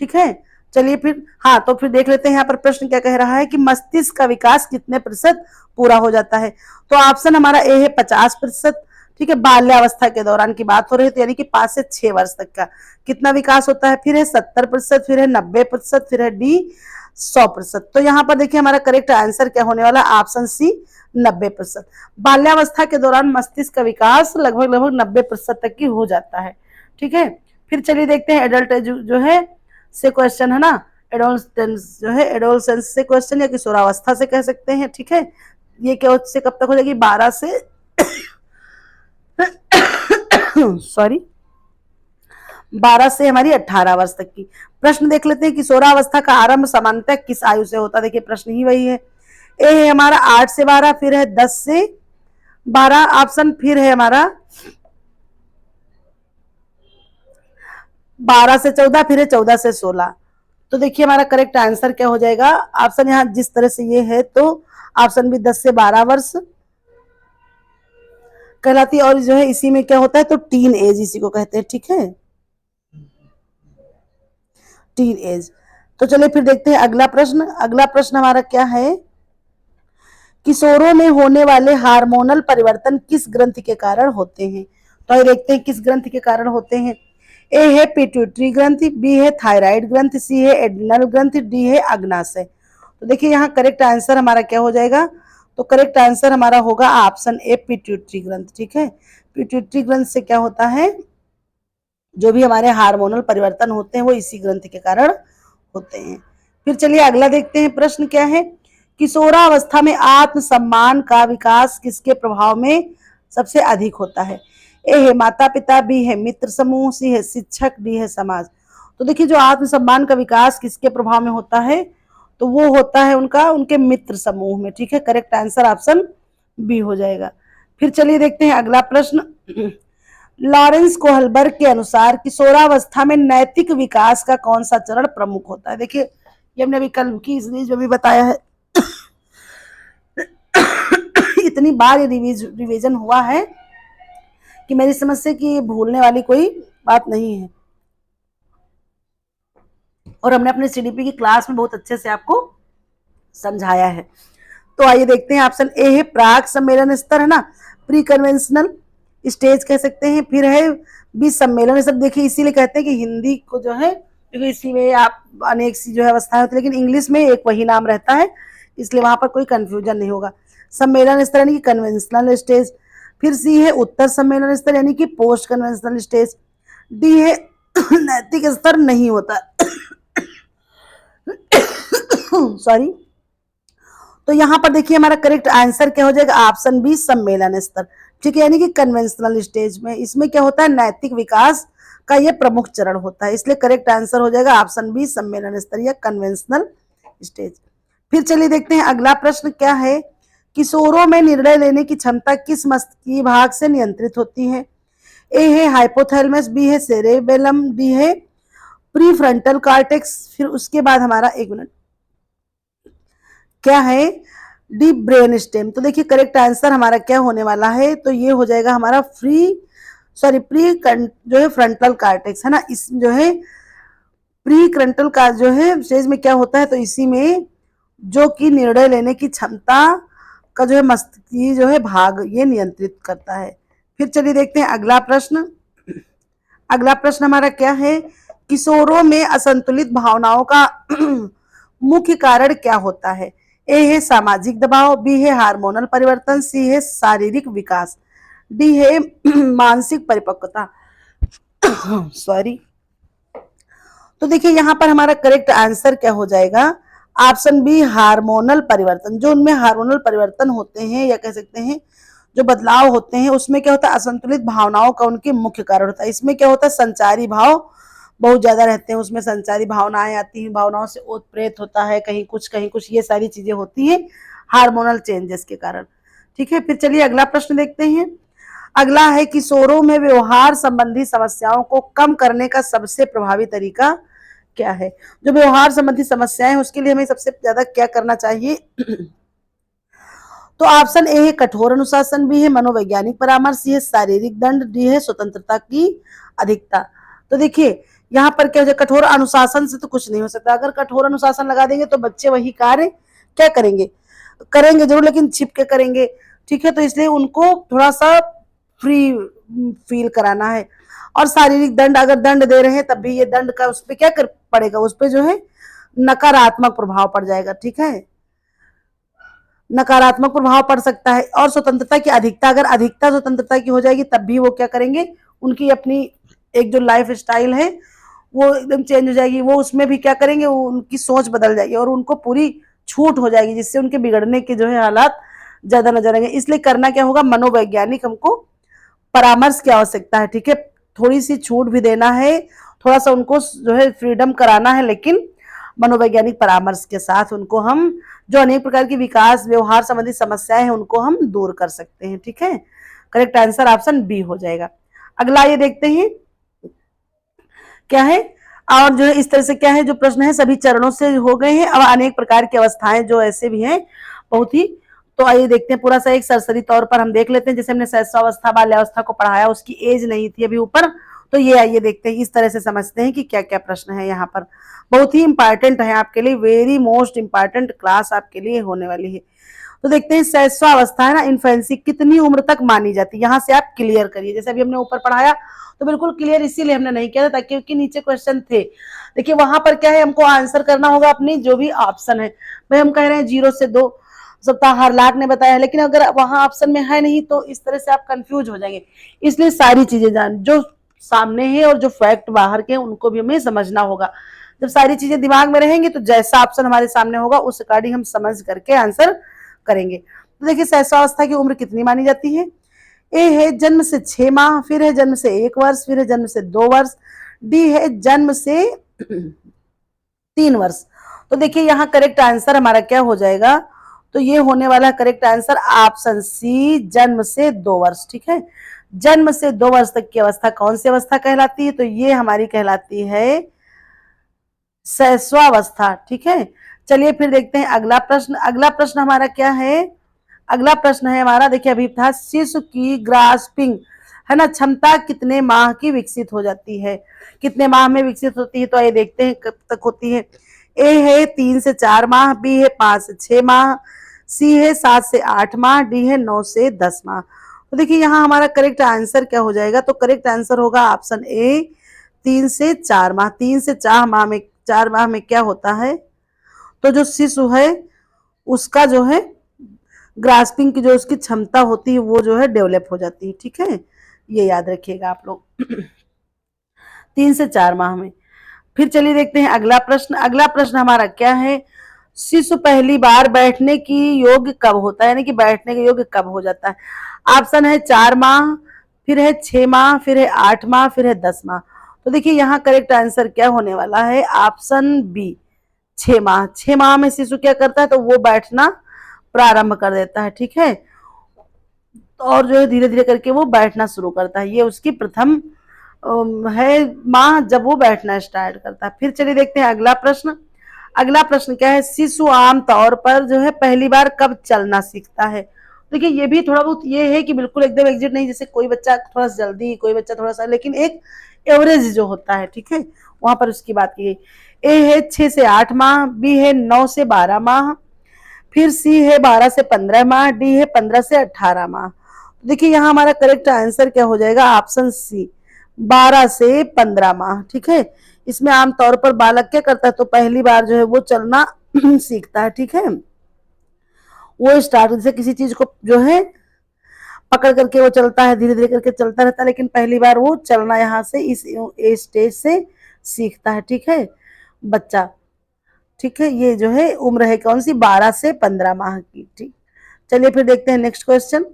ठीक है, चलिए फिर, हाँ तो फिर देख लेते हैं यहाँ पर प्रश्न क्या कह रहा है कि मस्तिष्क का विकास कितने प्रतिशत पूरा हो जाता है। तो ऑप्शन हमारा ए है 50%। ठीक है, बाल्यावस्था के दौरान की बात हो रही है, तो यानी कि 5 से 6 वर्ष तक का कितना विकास होता है, फिर है 70%, फिर है 90%, फिर है डी 100%। तो यहाँ पर देखिए हमारा करेक्ट आंसर क्या होने वाला, ऑप्शन सी 90%। बाल्यावस्था के दौरान मस्तिष्क का विकास लगभग लगभग 90% तक की हो जाता है। ठीक है, फिर चलिए देखते हैं एडल्ट जो है से क्वेश्चन, है ना, एडोलसेंस जो है, एडोलसेंस से क्वेश्चन या किशोरावस्था से कह सकते हैं। ठीक है, ये क्या से कब तक हो जाएगी, 12 से सॉरी 12 से हमारी 18 वर्ष तक की। प्रश्न देख लेते हैं, किशोरावस्था का आरंभ सामान्यतः किस आयु से होता है। देखिए प्रश्न ही वही है, ए है हमारा 8 से 12, फिर है 10 से 12 ऑप्शन, फिर है हमारा 12 से 14, फिर है 14 से 16। तो देखिए हमारा करेक्ट आंसर क्या हो जाएगा, ऑप्शन यहाँ जिस तरह से ये है तो ऑप्शन भी 10 से 12 वर्ष कहलाती है, और जो है इसी में क्या होता है, तो टीन एज इसी को कहते हैं। ठीक है, टीन एज। तो चलिए फिर देखते हैं अगला प्रश्न। अगला प्रश्न हमारा क्या है, किशोरों में होने वाले हार्मोनल परिवर्तन किस ग्रंथि के कारण होते हैं। तो ये देखते हैं किस ग्रंथि के कारण होते हैं। ए है पिट्यूटरी ग्रंथि, बी है थायराइड ग्रंथि, सी है एड्रिनल ग्रंथि, डी है अग्नाशय। तो देखिए यहाँ करेक्ट आंसर हमारा क्या हो जाएगा, तो करेक्ट आंसर हमारा होगा ऑप्शन ए पिट्यूटरी ग्रंथ। ठीक है, पिट्यूटरी ग्रंथ से क्या होता है, जो भी हमारे हार्मोनल परिवर्तन होते हैं वो इसी ग्रंथि के कारण होते हैं। फिर चलिए अगला देखते हैं, प्रश्न क्या है, किशोरावस्था में आत्मसम्मान का विकास किसके प्रभाव में सबसे अधिक होता है। ए है माता पिता, बी है मित्र समूह, सी है शिक्षक, डी है समाज। तो देखिए जो आत्मसम्मान का विकास किसके प्रभाव में होता है, तो वो होता है उनके मित्र समूह में। ठीक है, करेक्ट आंसर ऑप्शन बी हो जाएगा। फिर चलिए देखते हैं अगला प्रश्न, लॉरेंस कोहलबर्ग के अनुसार किशोरावस्था में नैतिक विकास का कौन सा चरण प्रमुख होता है। देखिए ये हमने अभी कल की सीरीज में भी बताया है। इतनी बार ये रिवीजन हुआ है कि मेरी समझ से कि भूलने वाली कोई बात नहीं है, और हमने अपने सीडीपी की क्लास में बहुत अच्छे से आपको समझाया है। तो आइए देखते हैं, ऑप्शन ए है प्राक सम्मेलन स्तर, है ना, प्री कन्वेंशनल स्टेज कह सकते हैं, फिर है बी सम्मेलन। सब देखिए इसीलिए कहते हैं कि हिंदी को जो है, क्योंकि इसी में आप अनेक सी जो है अवस्थाएं होती है, लेकिन इंग्लिश में एक वही नाम रहता है, इसलिए वहां पर कोई कंफ्यूजन नहीं होगा। सम्मेलन स्तर यानी कि कन्वेंशनल स्टेज, फिर सी है उत्तर सम्मेलन स्तर यानी कि पोस्ट कन्वेंशनल स्टेज, डी है नैतिक स्तर नहीं होता। सॉरी, तो यहाँ पर देखिए हमारा करेक्ट आंसर क्या हो जाएगा, ऑप्शन बी सम्मेलन स्तर। ठीक है, यानी कि कन्वेंशनल स्टेज में इसमें क्या होता है, नैतिक विकास का ये प्रमुख चरण होता है, इसलिए करेक्ट आंसर हो जाएगा ऑप्शन बी सम्मेलन स्तर या कन्वेंशनल स्टेज। फिर चलिए देखते हैं अगला प्रश्न क्या है, किशोरों में निर्णय लेने की क्षमता किस मस्तिष्कीय भाग से नियंत्रित होती है। ए है हाइपोथैलेमस, बी है सेरेबेलम, डी है प्री फ्रंटल कार्टेक्स, फिर उसके बाद हमारा, एक मिनट, क्या है, डी ब्रेन स्टेम। तो देखिए करेक्ट आंसर हमारा क्या होने वाला है, तो ये हो जाएगा हमारा प्री जो है फ्रंटल कार्टेक्स है ना, इस जो है प्री फ्रंटल का जो है स्टेज में क्या होता है, तो इसी में जो कि निर्णय लेने की क्षमता का जो है मस्तिष्क जो है भाग ये नियंत्रित करता है। फिर चलिए देखते हैं अगला प्रश्न। अगला प्रश्न हमारा क्या है, किशोरों में असंतुलित भावनाओं का मुख्य कारण क्या होता है। ए है सामाजिक दबाव, बी है हार्मोनल परिवर्तन, सी है शारीरिक विकास, डी है मानसिक परिपक्वता। सॉरी। तो देखिए यहाँ पर हमारा करेक्ट आंसर क्या हो जाएगा, ऑप्शन बी हार्मोनल परिवर्तन। जो उनमें हार्मोनल परिवर्तन होते हैं या कह सकते हैं जो बदलाव होते हैं उसमें क्या होता है, असंतुलित भावनाओं का उनके मुख्य कारण होता है। इसमें क्या होता है, संचारी भाव बहुत ज्यादा रहते हैं, उसमें संचारी भावनाएं आती हैं, भावनाओं से ओतप्रेत होता है, कहीं कुछ ये सारी चीजें होती हैं हार्मोनल चेंजेस के कारण। ठीक है, फिर चलिए अगला प्रश्न देखते हैं। अगला है, किशोरों में व्यवहार संबंधी समस्याओं को कम करने का सबसे प्रभावी तरीका क्या है। जो व्यवहार संबंधी समस्याएं उसके लिए हमें सबसे ज्यादा क्या करना चाहिए। तो ऑप्शन ए है कठोर अनुशासन, बी है मनोवैज्ञानिक परामर्श, सी है शारीरिक दंड, डी है स्वतंत्रता की अधिकता। तो देखिए यहाँ पर क्या हो जाए, कठोर अनुशासन से तो कुछ नहीं हो सकता। अगर कठोर अनुशासन लगा देंगे तो बच्चे वही कार्य क्या करेंगे, करेंगे जरूर लेकिन छिप के करेंगे। ठीक है, तो इसलिए उनको थोड़ा सा फ्री फील कराना है। और शारीरिक दंड, अगर दंड दे रहे हैं तब भी ये दंड का उस पर क्या कर पड़ेगा, उस पर जो है नकारात्मक प्रभाव पड़ जाएगा। ठीक है, नकारात्मक प्रभाव पड़ सकता है। और स्वतंत्रता की अधिकता, अगर अधिकता स्वतंत्रता की हो जाएगी तब भी वो क्या करेंगे, उनकी अपनी एक जो लाइफ स्टाइल है वो एकदम चेंज हो जाएगी। वो उसमें भी क्या करेंगे, वो उनकी सोच बदल जाएगी और उनको पूरी छूट हो जाएगी, जिससे उनके बिगड़ने के जो है हालात ज्यादा नजर आएंगे। इसलिए करना क्या होगा, मनोवैज्ञानिक हमको परामर्श की आवश्यकता है। ठीक है, थोड़ी सी छूट भी देना है, थोड़ा सा उनको जो है फ्रीडम कराना है, लेकिन मनोवैज्ञानिक परामर्श के साथ उनको हम जो अनेक प्रकार की विकास व्यवहार संबंधी समस्याएं हैं उनको हम दूर कर सकते हैं। ठीक है, करेक्ट आंसर ऑप्शन बी हो जाएगा। अगला ये देखते हैं क्या है, और जो है इस तरह से क्या है, जो प्रश्न है सभी चरणों से हो गए हैं। अब अनेक प्रकार की अवस्थाएं जो ऐसे भी हैं बहुत ही, तो आइए देखते हैं पूरा सा एक सरसरी तौर पर हम देख लेते हैं। जैसे हमने शैशवावस्था बाल्यावस्था को पढ़ाया, उसकी एज नहीं थी अभी ऊपर, तो ये आइए देखते हैं, इस तरह से समझते हैं कि क्या क्या प्रश्न है यहाँ पर। बहुत ही इंपॉर्टेंट है आपके लिए, वेरी मोस्ट इंपॉर्टेंट क्लास आपके लिए होने वाली है। तो देखते हैं शैशवावस्था है ना, इन्फेंसी कितनी उम्र तक मानी जाती है, यहाँ से आप क्लियर करिए। जैसे अभी हमने ऊपर पढ़ाया तो बिल्कुल क्लियर इसीलिए हमने नहीं किया था ताकि क्योंकि नीचे क्वेश्चन थे। देखिए वहां पर क्या है, हमको आंसर करना होगा अपनी जो भी ऑप्शन है। भाई हम कह रहे हैं 0 से 2 सप्ताह हर लाख ने बताया, लेकिन अगर वहां ऑप्शन में है नहीं तो इस तरह से आप कंफ्यूज हो जाएंगे। इसलिए सारी चीजें जान, जो सामने है और जो फैक्ट बाहर के उनको भी हमें समझना होगा। जब सारी चीजें दिमाग में रहेंगी तो जैसा ऑप्शन हमारे सामने होगा उस अकॉर्डिंग हम समझ करके आंसर करेंगे। तो देखिए शैशवावस्था की उम्र कितनी मानी जाती है। ए है जन्म से 6 माह, फिर है जन्म से 1 वर्ष, फिर है जन्म से 2 वर्ष, डी है जन्म से 3 वर्ष। तो देखिए यहाँ करेक्ट आंसर हमारा क्या हो जाएगा, तो ये होने वाला करेक्ट आंसर ऑप्शन सी, जन्म से 2 वर्ष। ठीक है, जन्म से 2 वर्ष तक की अवस्था कौन सी अवस्था कहलाती है, तो ये हमारी कहलाती है शैशवावस्था। ठीक है, चलिए फिर देखते हैं अगला प्रश्न। अगला प्रश्न हमारा क्या है, अगला प्रश्न है हमारा, देखिए अभी था शिशु की ग्रास्पिंग है ना क्षमता कितने माह की विकसित हो जाती है, कितने माह में विकसित होती है, तो ये देखते हैं कब तक होती है। ए है 3 से 4 माह, बी है 5 से 6 माह, सी है 7 से 8 माह, डी है 9 से 10 माह। तो देखिए यहाँ हमारा करेक्ट आंसर क्या हो जाएगा, तो करेक्ट आंसर होगा ऑप्शन ए 3 से 4 माह। 3 से 4 माह में क्या होता है, तो जो शिशु है उसका जो है ग्रास्पिंग की जो उसकी क्षमता होती है वो जो है डेवलप हो जाती है। ठीक है, ये याद रखिएगा आप लोग 3 से 4 माह में। फिर चलिए देखते हैं अगला प्रश्न। अगला प्रश्न हमारा क्या है, शिशु पहली बार बैठने की योग्य कब होता है, यानी कि बैठने के योग्य कब हो जाता है। ऑप्शन है 4 माह, फिर है 6 माह, फिर है 8 माह, फिर है 10 माह। तो देखिए यहाँ करेक्ट आंसर क्या होने वाला है, ऑप्शन बी 6 माह। 6 माह में शिशु क्या करता है, तो वो बैठना प्रारंभ कर देता है। ठीक है, और जो है धीरे धीरे करके वो बैठना शुरू करता है। ये उसकी प्रथम है माह जब वो बैठना स्टार्ट करता है। फिर चलिए देखते हैं अगला प्रश्न। अगला प्रश्न क्या है, शिशु आम तौर पर जो है पहली बार कब चलना सीखता है। देखिए ये भी थोड़ा बहुत ये है कि बिल्कुल एकदम एग्जिट नहीं, जैसे कोई बच्चा थोड़ा सा जल्दी, कोई बच्चा थोड़ा सा, लेकिन एक एवरेज जो होता है, ठीक है, वहां पर उसकी बात की गई। ए है 6 से 8 माह, बी है 9 से 12 माह, फिर सी है 12 से 15 माह, डी है 15 से 18 माह। तो देखिए यहाँ हमारा करेक्ट आंसर क्या हो जाएगा, ऑप्शन सी 12 से 15 माह। ठीक है, इसमें आमतौर पर बालक क्या करता है, तो पहली बार जो है वो चलना सीखता है। ठीक है, वो स्टार्ट से किसी चीज को जो है पकड़ करके वो चलता है, धीरे धीरे करके चलता रहता है, लेकिन पहली बार वो चलना यहाँ से इस स्टेज से सीखता है। ठीक है बच्चा, ठीक है, ये जो है उम्र है कौन सी, 12 से 15 माह की। ठीक, चलिए फिर देखते हैं नेक्स्ट क्वेश्चन।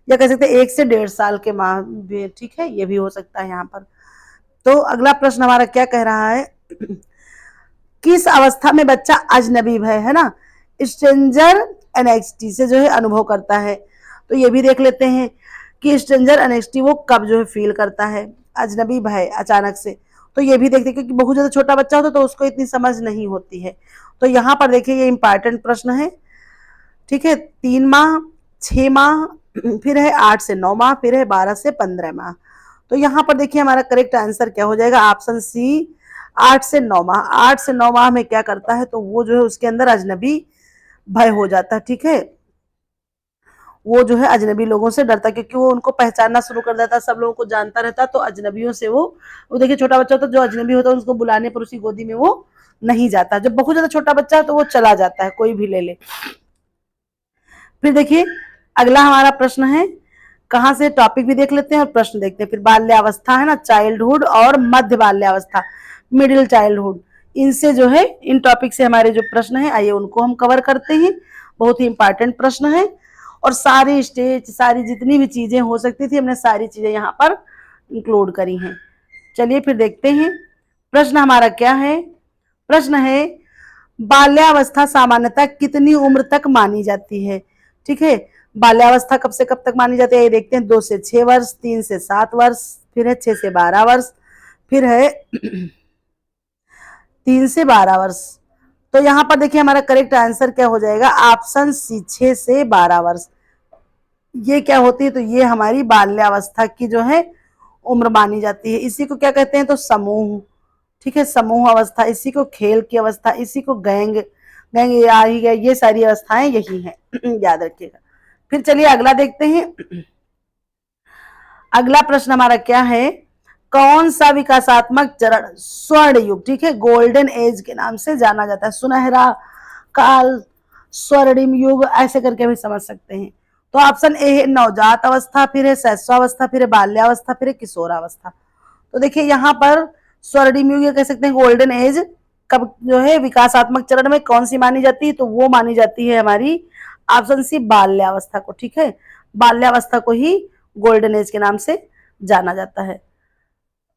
या कह सकते हैं 1 से 1.5 साल के माह भी, ठीक है, ये भी हो सकता है यहाँ पर। तो अगला प्रश्न हमारा क्या कह रहा है, किस अवस्था में बच्चा अजनबी भय, है ना, स्ट्रेंजर एनेक्सिटी से जो है अनुभव करता है। तो ये भी देख लेते हैं कि स्ट्रेंजर एनेक्सिटी वो कब जो है फील करता है, अजनबी भय अचानक से। तो ये भी देखते हैं, क्योंकि बहुत ज्यादा छोटा बच्चा होता है तो उसको इतनी समझ नहीं होती है। तो यहाँ पर देखिए ये इंपॉर्टेंट प्रश्न है। ठीक है, 3 माह, 6 माह, फिर है 8 से 9 माह, फिर है 12 से 15 माह। तो यहाँ पर देखिए हमारा करेक्ट आंसर क्या हो जाएगा, ऑप्शन सी 8 से 9 माह। 8 से 9 माह में क्या करता है, तो वो जो है उसके अंदर अजनबी भय हो जाता है। ठीक है, वो जो है अजनबी लोगों से डरता, क्योंकि वो उनको पहचानना शुरू कर देता, सब लोगों को जानता रहता, तो अजनबियों से वो देखिए छोटा बच्चा होता है, जो अजनबी होता है उसको बुलाने पर उसकी गोदी में वो नहीं जाता। जब बहुत ज्यादा छोटा बच्चा है तो वो चला जाता है, कोई भी ले ले। फिर देखिए अगला हमारा प्रश्न है, कहाँ से टॉपिक भी देख लेते हैं और प्रश्न देखते हैं। फिर बाल्यावस्था है ना, चाइल्डहुड और मध्य बाल्यावस्था, मिडिल चाइल्डहुड, इनसे जो है इन टॉपिक से हमारे जो प्रश्न है, आइए उनको हम कवर करते हैं। बहुत ही इंपॉर्टेंट प्रश्न है, और सारी स्टेज, सारी जितनी भी चीजें हो सकती थी हमने सारी चीजें यहाँ पर इंक्लूड करी हैं। चलिए फिर देखते हैं प्रश्न हमारा क्या है। प्रश्न है, बाल्यावस्था सामान्यतः कितनी उम्र तक मानी जाती है। ठीक है, बाल्यावस्था कब से कब तक मानी जाती है, ये देखते हैं। 2 से 6 वर्ष, 3 से 7 वर्ष, फिर है 6 से 12 वर्ष, फिर है 3 से 12 वर्ष। तो यहाँ पर देखिए हमारा करेक्ट आंसर क्या हो जाएगा, ऑप्शन सी 6 से 12 वर्ष। ये क्या होती है, तो ये हमारी बाल्यावस्था की जो है उम्र मानी जाती है। इसी को क्या कहते हैं, तो समूह। ठीक है, समूह अवस्था, इसी को खेल की अवस्था, इसी को गैंग, गैंग आ ही गया, ये सारी अवस्थाएं यही हैं याद रखिएगा। फिर चलिए अगला देखते हैं। अगला प्रश्न हमारा क्या है, कौन सा विकासात्मक चरण स्वर्ण युग, ठीक है, गोल्डन एज के नाम से जाना जाता है, सुनहरा काल, स्वर्णिम युग, ऐसे करके भी समझ सकते हैं। तो ऑप्शन ए है नवजात अवस्था, फिर है शैशवावस्था, फिर है बाल्यावस्था, फिर है किशोरावस्था। तो देखिए यहाँ पर स्वर्णिम युग कह सकते हैं, गोल्डन एज कब जो है विकासात्मक चरण में कौन सी मानी जाती है, तो वो मानी जाती है हमारी ऑप्शन सी बाल्यावस्था को। ठीक है, बाल्यावस्था को ही गोल्डन एज के नाम से जाना जाता है।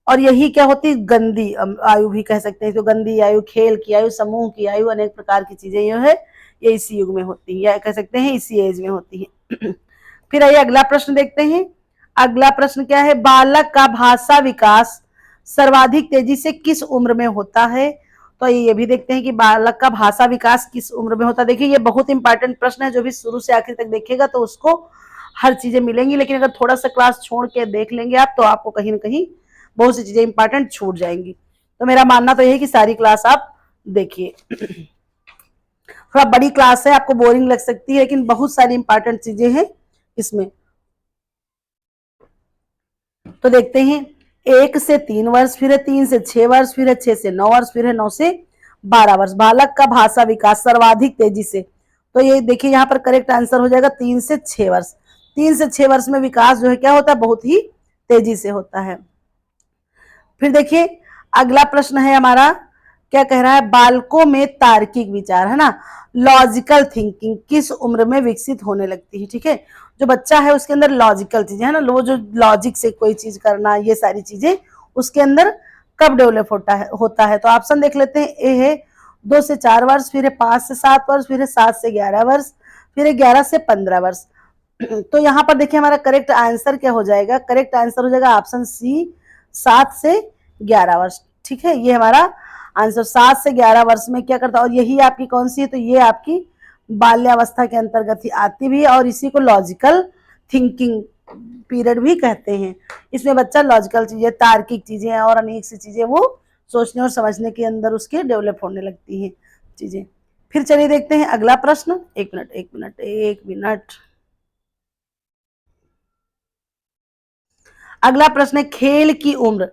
और यही क्या होती है, गंदी आयु भी कह सकते हैं, तो गंदी आयु, खेल की आयु, समूह की आयु, अनेक प्रकार की चीजें जो है ये इसी युग में होती है, या कह सकते हैं इसी एज में होती है। फिर आइए अगला प्रश्न देखते हैं। अगला प्रश्न क्या है, बालक का भाषा विकास सर्वाधिक तेजी से किस उम्र में होता है। तो ये भी देखते हैं कि बालक का भाषा विकास किस उम्र में होता है। देखिए ये बहुत इंपॉर्टेंट प्रश्न है, जो भी शुरू से आखिर तक देखेगा तो उसको हर चीजें मिलेंगी, लेकिन अगर थोड़ा सा क्लास छोड़ के देख लेंगे आप तो आपको कहीं ना कहीं बहुत सी चीजें इंपॉर्टेंट छूट जाएंगी। तो मेरा मानना तो यही कि सारी क्लास आप देखिए। थोड़ा बड़ी क्लास है, आपको बोरिंग लग सकती है, लेकिन बहुत सारी इंपॉर्टेंट चीजें हैं इसमें। तो देखते हैं 1 से 3 वर्ष, फिर है 3 से 6 वर्ष, फिर है 6 से 9 वर्ष, फिर है 9 से 12 वर्ष, बालक का भाषा विकास सर्वाधिक तेजी से। तो ये देखिए यहाँ पर करेक्ट आंसर हो जाएगा 3 से 6 वर्ष। 3 से 6 वर्ष में विकास जो है क्या होता है, बहुत ही तेजी से होता है। फिर देखिए अगला प्रश्न है हमारा, क्या कह रहा है, बालकों में तार्किक विचार, है ना, लॉजिकल थिंकिंग किस उम्र में विकसित होने लगती है। ठीक है, जो बच्चा है उसके अंदर लॉजिकल चीजें है ना, वो जो लॉजिक से कोई चीज करना, ये सारी चीजें उसके अंदर कब डेवलप होता है। तो ऑप्शन देख लेते हैं। ए है 2 से 4 वर्ष, फिर है 5 से 7 वर्ष, फिर है 7 से 11 वर्ष, फिर है 11 से 15 वर्ष। तो यहाँ पर देखिए हमारा करेक्ट आंसर क्या हो जाएगा, करेक्ट आंसर हो जाएगा ऑप्शन सी 7 से 11 वर्ष। ठीक है, ये हमारा आंसर 7 से 11 वर्ष में क्या करता है, और यही आपकी कौन सी है, तो ये आपकी बाल्यावस्था के अंतर्गत ही आती भी है, और इसी को लॉजिकल थिंकिंग पीरियड भी कहते हैं। इसमें बच्चा लॉजिकल चीजें, तार्किक चीजें और अनेक सी चीजें वो सोचने और समझने के अंदर उसके डेवलप होने लगती हैं चीजें। फिर चलिए देखते हैं अगला प्रश्न। एक मिनट एक मिनट एक मिनट। अगला प्रश्न है खेल की उम्र।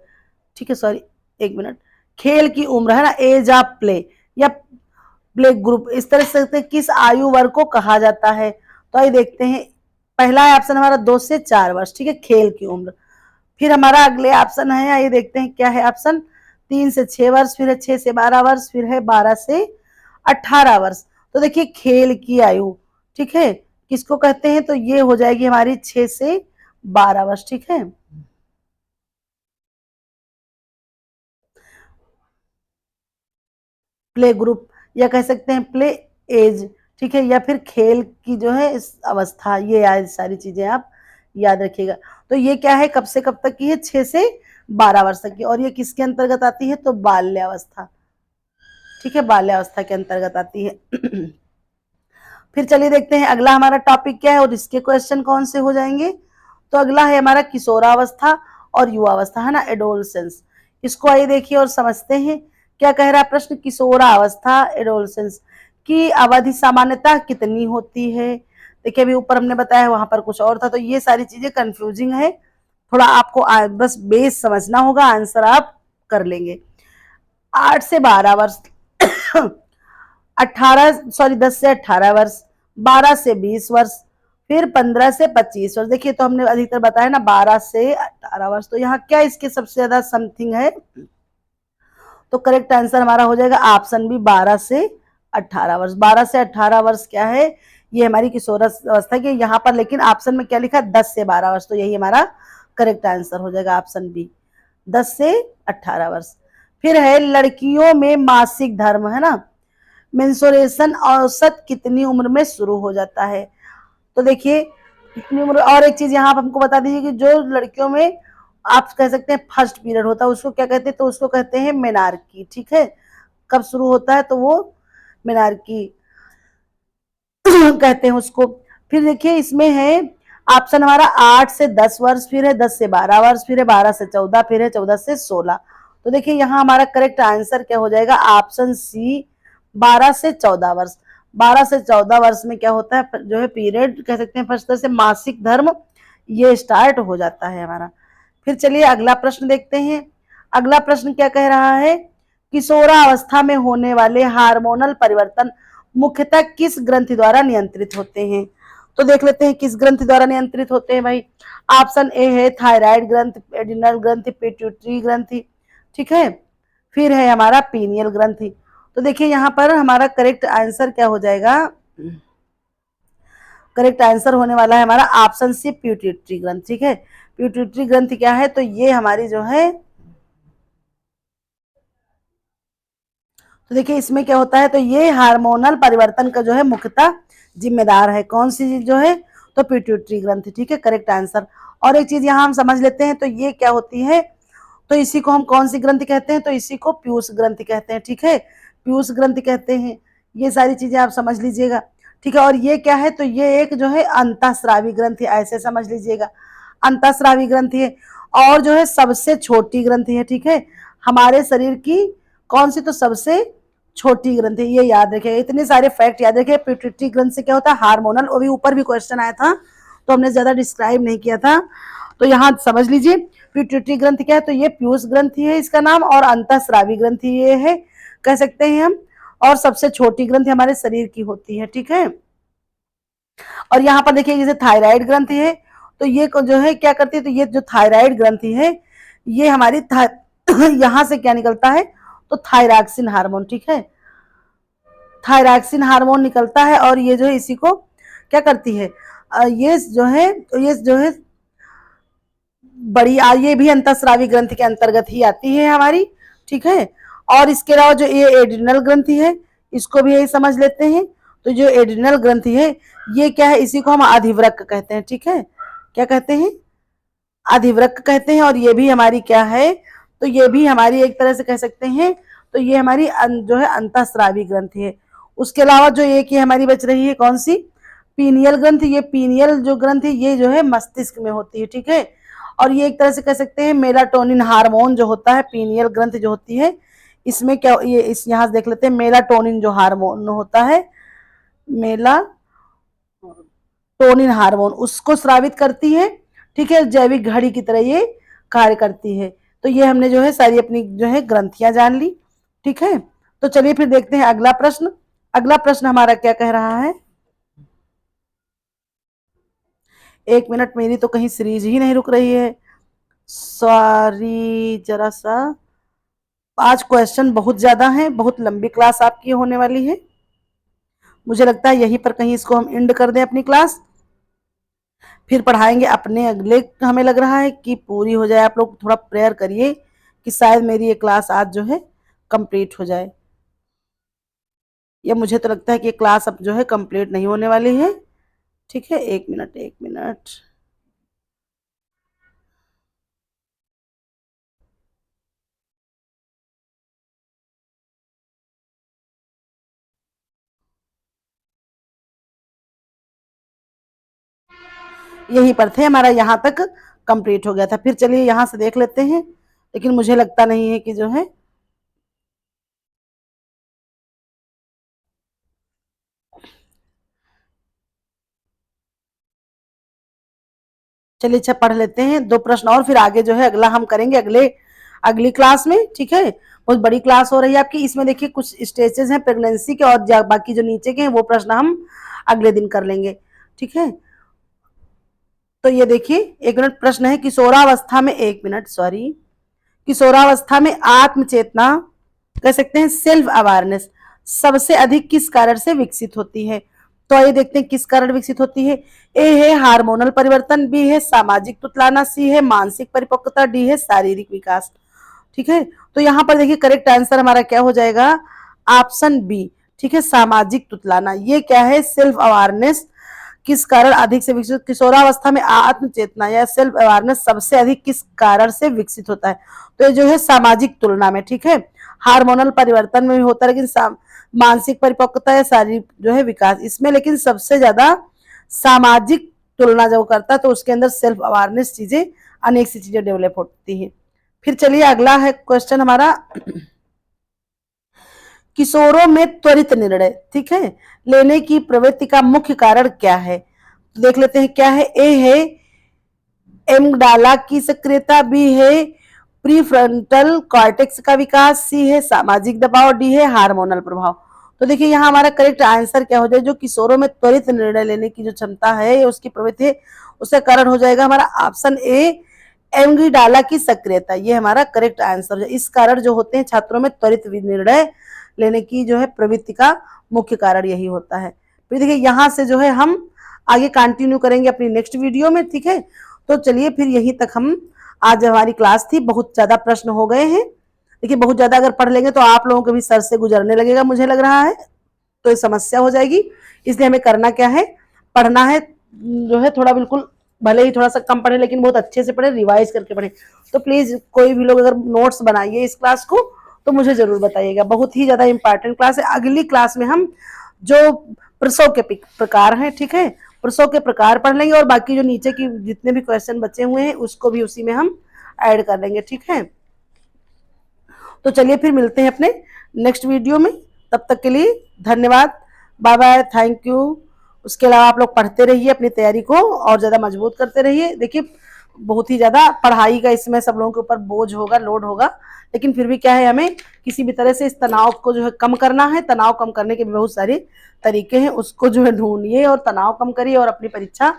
ठीक है, सॉरी एक मिनट। खेल की उम्र है ना, एज ऑफ प्ले या प्ले ग्रुप, इस तरह से किस आयु वर्ग को कहा जाता है। तो आइए देखते हैं। पहला है ऑप्शन हमारा 2 से 4 वर्ष। ठीक है, खेल की उम्र। फिर हमारा अगले ऑप्शन है, आइए देखते हैं क्या है ऑप्शन। 3 से 6 वर्ष, फिर है 6 से 12 वर्ष, फिर है 12 से 18 वर्ष। तो देखिए खेल की आयु, ठीक है, किसको कहते हैं, तो ये हो जाएगी हमारी 6 से 12 वर्ष। ठीक है, प्ले ग्रुप या कह सकते हैं प्ले एज। ठीक है, या फिर खेल की जो है इस अवस्था, ये सारी चीजें आप याद रखिएगा। तो ये क्या है, कब से कब तक की है, 6 से 12 वर्ष तक की, और ये किसके अंतर्गत आती है, तो बाल्यावस्था। ठीक है, बाल्यावस्था के अंतर्गत आती है। फिर चलिए देखते हैं अगला हमारा टॉपिक क्या है और इसके क्वेश्चन कौन से हो जाएंगे। तो अगला है हमारा किशोरावस्था और युवावस्था, है ना, एडोलसेंस। इसको आइए देखिए और समझते हैं क्या कह रहा है प्रश्न। किशोरावस्था एडोलसेंस की अवधि सामान्यतः कितनी होती है। देखिए अभी ऊपर हमने बताया, वहां पर कुछ और था, तो ये सारी चीजें कंफ्यूजिंग है। थोड़ा आपको बस बेस समझना होगा, आंसर आप कर लेंगे। 8 से 12 वर्ष, 10 से 18 वर्ष, 12 से 20 वर्ष, फिर 15 से 25 वर्ष। देखिए तो हमने अधिकतर बताया ना 12 से 18 वर्ष, तो यहाँ क्या इसके सबसे ज्यादा समथिंग है, तो करेक्ट आंसर हमारा हो जाएगा ऑप्शन बी 12 से 18 वर्ष। 12 से 18 वर्ष क्या है, ये हमारी किशोरावस्था की। यहाँ पर लेकिन ऑप्शन में क्या लिखा, 10 से 12 वर्ष, तो यही हमारा करेक्ट आंसर हो जाएगा ऑप्शन बी 10 से 18 वर्ष। फिर है लड़कियों में मासिक धर्म, है ना, मेंसुरेशन औसत कितनी उम्र में शुरू हो जाता है। तो देखिए कितनी उम्र, और एक चीज यहाँ आप हमको बता दीजिए कि जो लड़कियों में आप कह सकते हैं फर्स्ट पीरियड होता है उसको क्या कहते हैं, तो उसको कहते हैं मेनार्की। ठीक है, कब शुरू होता है, तो वो मेनार्की कहते हैं उसको। फिर देखिए इसमें है ऑप्शन हमारा 8 से 10 वर्ष, फिर है 10 से 12 वर्ष, फिर है 12 से 14, फिर है 14 से 16। तो देखिए यहाँ हमारा करेक्ट आंसर क्या हो जाएगा, ऑप्शन सी 12 से 14 वर्ष। 12 से 14 वर्ष में क्या होता है, जो है पीरियड कह सकते हैं फर्स्ट तरह से मासिक धर्म ये स्टार्ट हो जाता है हमारा। फिर चलिए अगला प्रश्न देखते हैं। अगला प्रश्न क्या कह रहा है, किशोरावस्था में होने वाले हार्मोनल परिवर्तन मुख्यतः किस ग्रंथि द्वारा नियंत्रित होते हैं। तो देख लेते हैं किस ग्रंथि द्वारा नियंत्रित होते हैं भाई। ऑप्शन ए है थायराइड ग्रंथि, एड्रिनल ग्रंथि, पिट्यूटरी ग्रंथि। ठीक है, फिर है हमारा पीनियल ग्रंथि। तो देखिए यहाँ पर हमारा करेक्ट आंसर क्या हो जाएगा, करेक्ट आंसर होने वाला है हमारा ऑप्शन सी पिट्यूटरी ग्रंथि। ठीक है, पिट्यूटरी ग्रंथि क्या है, तो ये हमारी जो है, तो देखिए इसमें क्या होता है, तो ये हार्मोनल परिवर्तन का जो है मुख्यतः जिम्मेदार है। कौन सी जो है, तो पिट्यूटरी ग्रंथि। ठीक है, करेक्ट आंसर। और एक चीज यहाँ हम समझ लेते हैं, तो ये क्या होती है, तो इसी को हम कौन सी ग्रंथि कहते हैं, तो इसी को पीयूष ग्रंथि कहते हैं। ठीक है, पीयूष ग्रंथि कहते हैं। ये सारी चीजें आप समझ लीजिएगा। ठीक है, और ये क्या है, तो ये एक जो है अंतःस्रावी ग्रंथि, ऐसे समझ लीजिएगा, अंतःस्रावी ग्रंथि है, और जो है सबसे छोटी ग्रंथि है। ठीक है, हमारे शरीर की कौन सी, तो सबसे छोटी ग्रंथि, ये याद रखिएगा। इतने सारे फैक्ट याद रखिए। पिट्यूटरी ग्रंथि से क्या होता है, हार्मोनल, अभी ऊपर भी क्वेश्चन आया था तो हमने ज्यादा डिस्क्राइब नहीं किया था, तो यहाँ समझ लीजिए पिट्यूटरी ग्रंथि क्या है, तो ये पीयूष ग्रंथि है इसका नाम, और अंतःस्रावी ग्रंथि ये है कह सकते हैं हम, और सबसे छोटी ग्रंथि हमारे शरीर की होती है। ठीक है, और यहाँ पर देखिए जैसे थायराइड ग्रंथि है, तो ये जो है क्या करती है, तो ये जो थायराइड ग्रंथि है ये हमारी यहाँ से क्या निकलता है, तो थायरॉक्सिन हार्मोन। ठीक है, थायरॉक्सिन हार्मोन निकलता है, और ये जो है इसी को क्या करती है, ये जो है बड़ी ये भी अंतःस्रावी ग्रंथि के अंतर्गत ही आती है हमारी। ठीक है, और इसके अलावा जो ये एड्रिनल ग्रंथि है इसको भी यही समझ लेते हैं, तो जो एड्रिनल ग्रंथि है ये क्या है, इसी को हम अधिवृक्क कहते हैं। ठीक है, क्या कहते हैं, अधिवृक्क कहते हैं। और ये भी हमारी क्या है, तो ये भी हमारी एक तरह से कह सकते हैं, तो ये हमारी जो है अंतःस्रावी ग्रंथि है। उसके अलावा जो एक ये हमारी बच रही है कौन सी, पीनियल ग्रंथि। ये पीनियल जो ग्रंथि ये जो है मस्तिष्क में होती है। ठीक है, और ये एक तरह से कह सकते हैं मेलाटोनिन हार्मोन जो होता है, पीनियल ग्रंथि जो होती है इसमें क्या, ये इस यहाँ से देख लेते हैं, मेलाटोनिन जो हार्मोन होता है, मेलाटोनिन हार्मोन उसको स्रावित करती है। ठीक है, जैविक घड़ी की तरह ये कार्य करती है। तो ये हमने जो है सारी अपनी जो है ग्रंथियां जान ली। ठीक है, तो चलिए फिर देखते हैं अगला प्रश्न। अगला प्रश्न हमारा क्या कह रहा है, एक मिनट, मेरी तो कहीं सीरीज ही नहीं रुक रही है, सॉरी जरा सा। आज क्वेश्चन बहुत ज्यादा है, बहुत लंबी क्लास आपकी होने वाली है। मुझे लगता है यहीं पर कहीं इसको हम एंड कर दें अपनी क्लास, फिर पढ़ाएंगे अपने अगले। हमें लग रहा है कि पूरी हो जाए। आप लोग थोड़ा प्रेयर करिए कि शायद मेरी ये क्लास आज जो है कंप्लीट हो जाए, या मुझे तो लगता है कि ये क्लास अब जो है कंप्लीट नहीं होने वाली है। ठीक है, एक मिनट एक मिनट, यहीं पर थे, हमारा यहाँ तक कंप्लीट हो गया था। फिर चलिए यहाँ से देख लेते हैं, लेकिन मुझे लगता नहीं है कि जो है, चलिए अच्छा पढ़ लेते हैं दो प्रश्न और, फिर आगे जो है अगला हम करेंगे अगली क्लास में। ठीक है, बहुत बड़ी क्लास हो रही है आपकी। इसमें देखिए कुछ स्टेजेस हैं प्रेगनेंसी के, और बाकी जो नीचे के हैं वो प्रश्न हम अगले दिन कर लेंगे। ठीक है, तो ये देखिए एक मिनट, प्रश्न है किशोरावस्था में, एक मिनट सॉरी, किशोरावस्था में आत्मचेतना कह सकते हैं सेल्फ अवेयरनेस सबसे अधिक किस कारण से विकसित होती है। तो आइए देखते हैं किस कारण विकसित होती है। ए है हार्मोनल परिवर्तन, बी है सामाजिक तुतलाना, सी है मानसिक परिपक्वता, डी है शारीरिक विकास। ठीक है, तो यहाँ पर देखिए करेक्ट आंसर हमारा क्या हो जाएगा, ऑप्शन बी। ठीक है, सामाजिक तुतलाना। ये क्या है, सेल्फ अवेयरनेस किस कारण अधिक से विकसित, किशोरावस्था में आत्म चेतना या सेल्फ अवेयरनेस सबसे अधिक किस कारण से विकसित होता है। तो ये जो है सामाजिक तुलना में। ठीक है, हार्मोनल परिवर्तन में भी होता है, लेकिन मानसिक परिपक्वता या शारीरिक जो है विकास इसमें, लेकिन सबसे ज्यादा सामाजिक तुलना जब करता है तो उसके अंदर सेल्फ अवेयरनेस चीजें, अनेक सी चीजें डेवलप होती है। फिर चलिए अगला है क्वेश्चन हमारा, किशोरों में त्वरित निर्णय, ठीक है, लेने की प्रवृत्ति का मुख्य कारण क्या है। तो देख लेते हैं क्या है। ए है एम्गडाला की सक्रियता, बी है प्रीफ्रंटल कॉर्टेक्स का विकास, सी है सामाजिक दबाव, डी है हार्मोनल प्रभाव। तो देखिए यहाँ हमारा करेक्ट आंसर क्या हो जाए, जो किशोरों में त्वरित निर्णय लेने की जो क्षमता है उसकी प्रवृत्ति है, उसका कारण हो जाएगा हमारा ऑप्शन ए एम्गडाला की सक्रियता। ये हमारा करेक्ट आंसर है। इस कारण जो होते हैं छात्रों में त्वरित निर्णय लेने की जो है प्रवृत्ति का मुख्य कारण यही होता है। फिर देखिए यहाँ से जो है हम आगे कंटिन्यू करेंगे अपनी नेक्स्ट वीडियो में। ठीक है, तो चलिए फिर यहीं तक हम, आज हमारी क्लास थी, बहुत ज्यादा प्रश्न हो गए हैं। देखिए बहुत ज्यादा अगर पढ़ लेंगे तो आप लोगों के भी सर से गुजरने लगेगा, मुझे लग रहा है, तो ये समस्या हो जाएगी। इसलिए हमें करना क्या है, पढ़ना है जो है थोड़ा, बिल्कुल भले ही थोड़ा सा कम पढ़े लेकिन बहुत अच्छे से पढ़े, रिवाइज करके पढ़े। तो प्लीज कोई भी लोग अगर नोट्स बनाइए इस क्लास को तो मुझे जरूर बताइएगा, बहुत ही ज्यादा इंपॉर्टेंट क्लास है। अगली क्लास में हम जो प्रसव के प्रकार हैं, ठीक है, प्रसव के प्रकार पढ़ लेंगे, और बाकी जो नीचे की जितने भी क्वेश्चन बचे हुए हैं उसको भी उसी में हम ऐड कर लेंगे। ठीक है, तो चलिए फिर मिलते हैं अपने नेक्स्ट वीडियो में, तब तक के लिए धन्यवाद, बाय बाय, थैंक यू। उसके अलावा आप लोग पढ़ते रहिए, अपनी तैयारी को और ज्यादा मजबूत करते रहिए। देखिए बहुत ही ज्यादा पढ़ाई का इसमें सब लोगों के ऊपर बोझ होगा, लोड होगा, लेकिन फिर भी क्या है, हमें किसी भी तरह से इस तनाव को जो है कम करना है। तनाव कम करने के भी बहुत सारे तरीके हैं, उसको जो है ढूंढिए और तनाव कम करिए और अपनी परीक्षा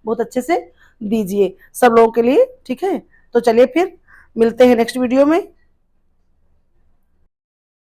बहुत अच्छे से दीजिए सब लोगों के लिए। ठीक है, तो चलिए फिर मिलते हैं नेक्स्ट वीडियो में।